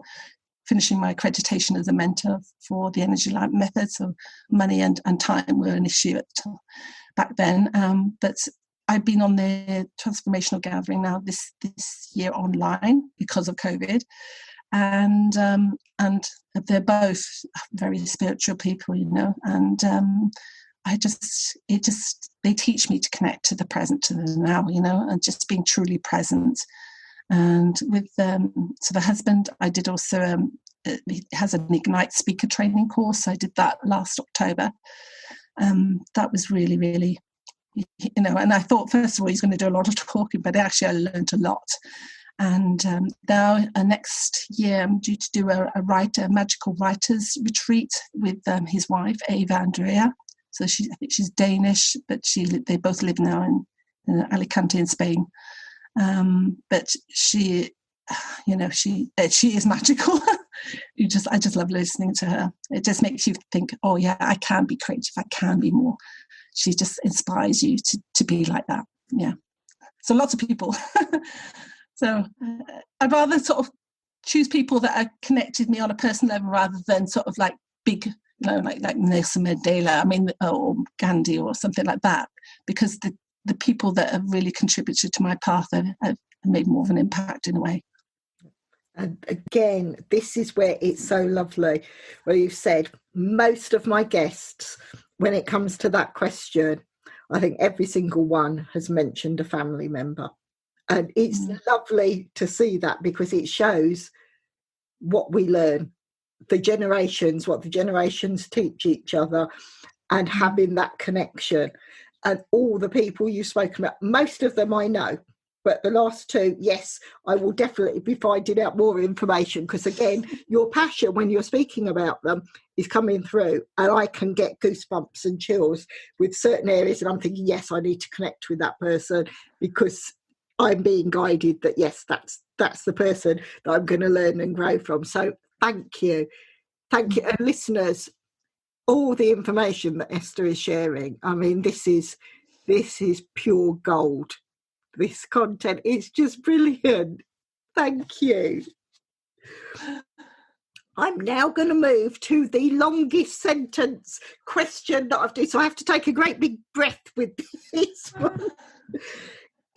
finishing my accreditation as a mentor for the Energy Light Method, so money and time were an issue back then. But I've been on the Transformational Gathering now this year online because of COVID, and they're both very spiritual people, and they teach me to connect to the present, to the now, and just being truly present. And with so the husband, I did also he has an Ignite speaker training course. I did that last October. That was really, really, and I thought first of all he's going to do a lot of talking, but actually I learned a lot. And now next year I'm due to do a magical writers retreat with his wife Eva Andrea. So I think she's Danish, but they both live now in Alicante in Spain. But she is magical. I just love listening to her. It just makes you think, oh yeah, I can be creative. I can be more. She just inspires you to be like that. Yeah. So lots of people. So I'd rather sort of choose people that are connected me on a personal level rather than sort of like big, like Nelson Mandela, or Gandhi or something like that, because the people that have really contributed to my path have made more of an impact in a way. And again, this is where it's so lovely, where you've said most of my guests, when it comes to that question, I think every single one has mentioned a family member. And it's lovely to see that, because it shows what we learn, what the generations teach each other, and having that connection. And all the people you've spoken about, most of them I know, but the last two, yes, I will definitely be finding out more information, because again, your passion when you're speaking about them is coming through, and I can get goosebumps and chills with certain areas, and I'm thinking, yes, I need to connect with that person, because I'm being guided that, yes, that's the person that I'm going to learn and grow from. So thank you. And listeners, all the information that Esther is sharing, this is pure gold. This content is just brilliant. Thank you. I'm now going to move to the longest sentence question that I've done. So I have to take a great big breath with this one.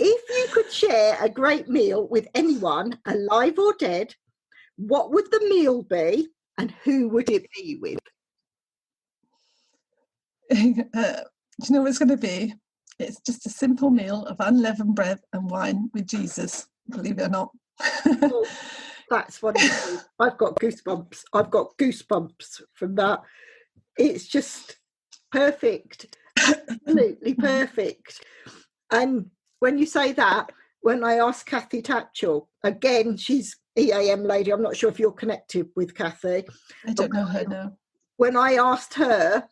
If you could share a great meal with anyone, alive or dead, what would the meal be and who would it be with? You know what it's going to be? It's just a simple meal of unleavened bread and wine with Jesus, believe it or not. Oh, that's wonderful. I've got goosebumps from that. It's just perfect. Absolutely perfect. And when you say that, when I asked Kathy Tatchell, again, she's EAM lady. I'm not sure if you're connected with Kathy. I don't know her, no. When I asked her,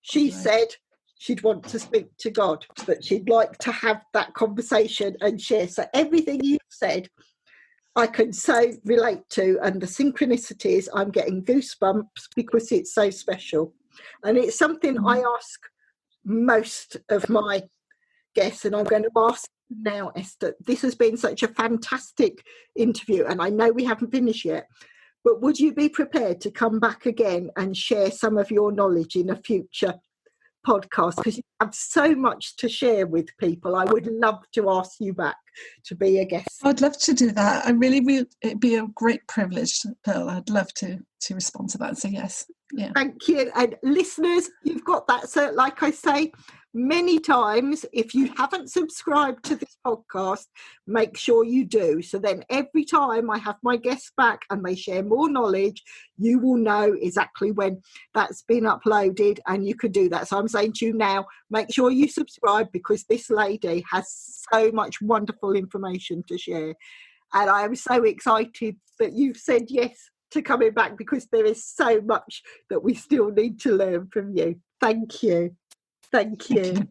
she said she'd want to speak to God, that she'd like to have that conversation and share. So everything you've said, I can so relate to, and the synchronicities, I'm getting goosebumps because it's so special. And it's something I ask most of my guests, and I'm going to ask now, Esther. This has been such a fantastic interview, and I know we haven't finished yet, but would you be prepared to come back again and share some of your knowledge in a future podcast, because you have so much to share with people? I would love to ask you back to be a guest. I'd love to do that. I really will. It'd be a great privilege, Pearl. I'd love to respond to that. So yes, yeah. Thank you. And listeners, you've got that. So like I say, many times. If you haven't subscribed to this podcast, make sure you do. So then every time I have my guests back and they share more knowledge, you will know exactly when that's been uploaded, and you can do that. So I'm saying to you now, make sure you subscribe, because this lady has so much wonderful information to share. And I am so excited that you've said yes to coming back, because there is so much that we still need to learn from you. Thank you. Thank you.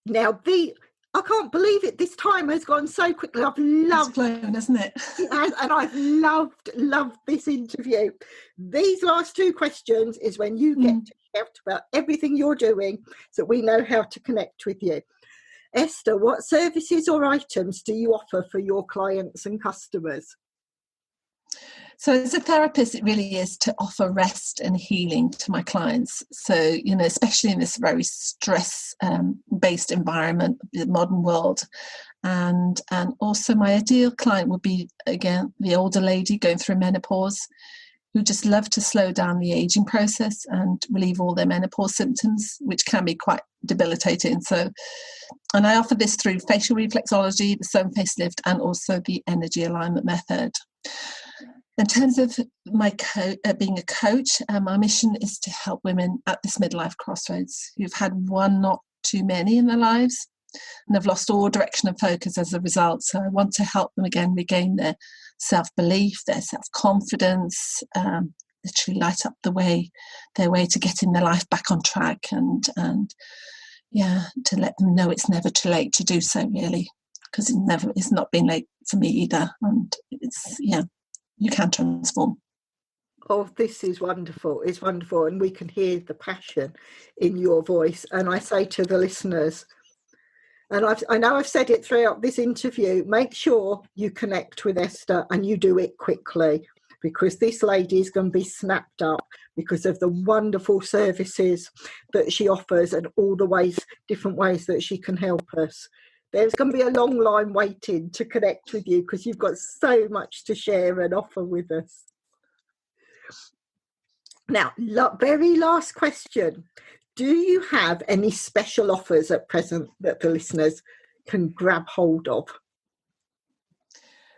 Now, I can't believe it. This time has gone so quickly. I've loved it's flown, hasn't it? It has, and I've loved this interview. These last two questions is when you get to shout about everything you're doing, so we know how to connect with you. Esther, what services or items do you offer for your clients and customers? So as a therapist, it really is to offer rest and healing to my clients. So, especially in this very stress-based environment, the modern world. And also my ideal client would be, again, the older lady going through menopause, who just love to slow down the aging process and relieve all their menopause symptoms, which can be quite debilitating. And I offer this through facial reflexology, the stone facelift, and also the energy alignment method. In terms of my being a coach, my mission is to help women at this midlife crossroads who've had one, not too many in their lives, and have lost all direction and focus as a result. So I want to help them again regain their self-belief, their self-confidence, literally light up their way to getting their life back on track, and to let them know it's never too late to do so, really, because it's not been late for me either. And you can transform. Oh, this is wonderful. It's wonderful. And we can hear the passion in your voice. And I say to the listeners, and I know I've said it throughout this interview, make sure you connect with Esther and you do it quickly, because this lady is going to be snapped up because of the wonderful services that she offers and all the different ways that she can help us. There's going to be a long line waiting to connect with you, because you've got so much to share and offer with us. Now, very last question. Do you have any special offers at present that the listeners can grab hold of?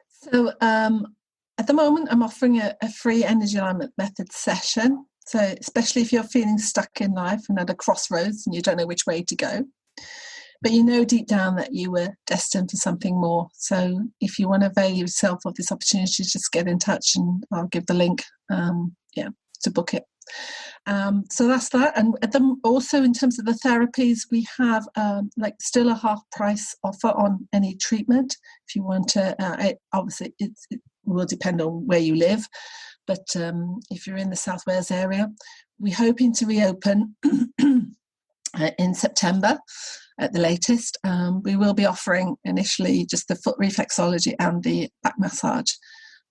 So at the moment, I'm offering a free energy alignment method session. So especially if you're feeling stuck in life and at a crossroads and you don't know which way to go, but you know deep down that you were destined for something more. So if you want to avail yourself of this opportunity, just get in touch and I'll give the link to book it. So that's that. And also in terms of the therapies, we have still a half price offer on any treatment. If you want to, obviously it will depend on where you live, but if you're in the South Wales area, we're hoping to reopen in September at the latest. We will be offering initially just the foot reflexology and the back massage.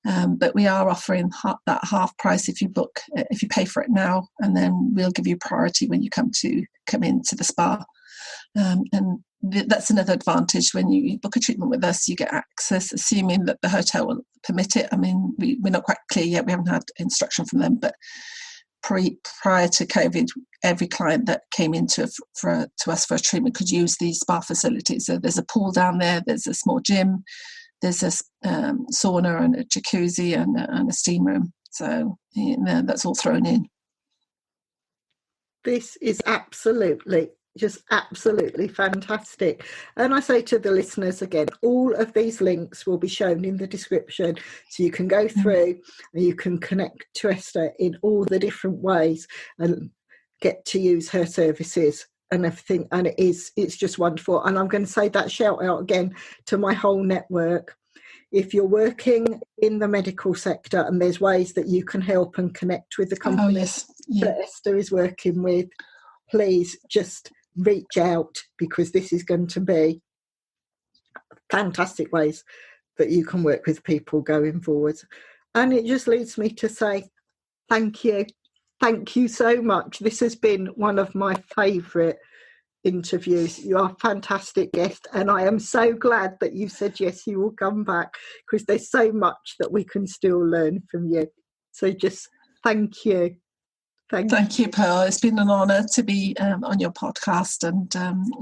But we are offering that half price if you pay for it now, and then we'll give you priority when you come into the spa. And that's another advantage. When you book a treatment with us, you get access, assuming that the hotel will permit it. I mean, we're not quite clear yet. We haven't had instruction from them, but prior to COVID, every client that came into to us for a treatment could use these spa facilities. So there's a pool down there, there's a small gym, there's a sauna and a jacuzzi and a steam room. So that's all thrown in. This is absolutely fantastic. And I say to the listeners again, all of these links will be shown in the description, so you can go through and you can connect to Esther in all the different ways and get to use her services and everything. And it's just wonderful. And I'm going to say that shout out again to my whole network. If you're working in the medical sector and there's ways that you can help and connect with the companies that Esther is working with, please just reach out, because this is going to be fantastic ways that you can work with people going forward. And it just leads me to say thank you. Thank you so much. This has been one of my favourite interviews. You are a fantastic guest, and I am so glad that you said yes, you will come back, because there's so much that we can still learn from you. So just thank you. Thank you, Pearl. It's been an honour to be on your podcast, and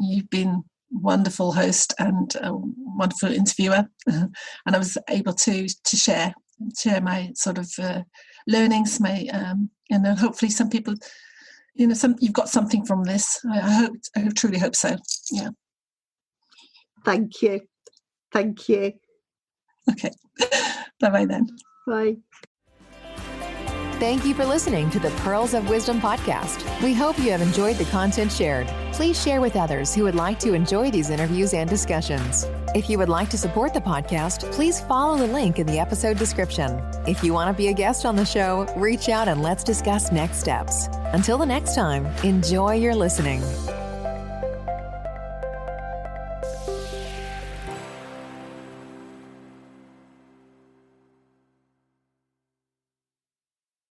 you've been wonderful host and a wonderful interviewer, and I was able to share my sort of learnings, and then hopefully some people, you've got something from this. I truly hope so. Yeah. Thank you. Okay. Bye then. Bye. Thank you for listening to the Pearls of Wisdom podcast. We hope you have enjoyed the content shared. Please share with others who would like to enjoy these interviews and discussions. If you would like to support the podcast, please follow the link in the episode description. If you want to be a guest on the show, reach out and let's discuss next steps. Until the next time, enjoy your listening.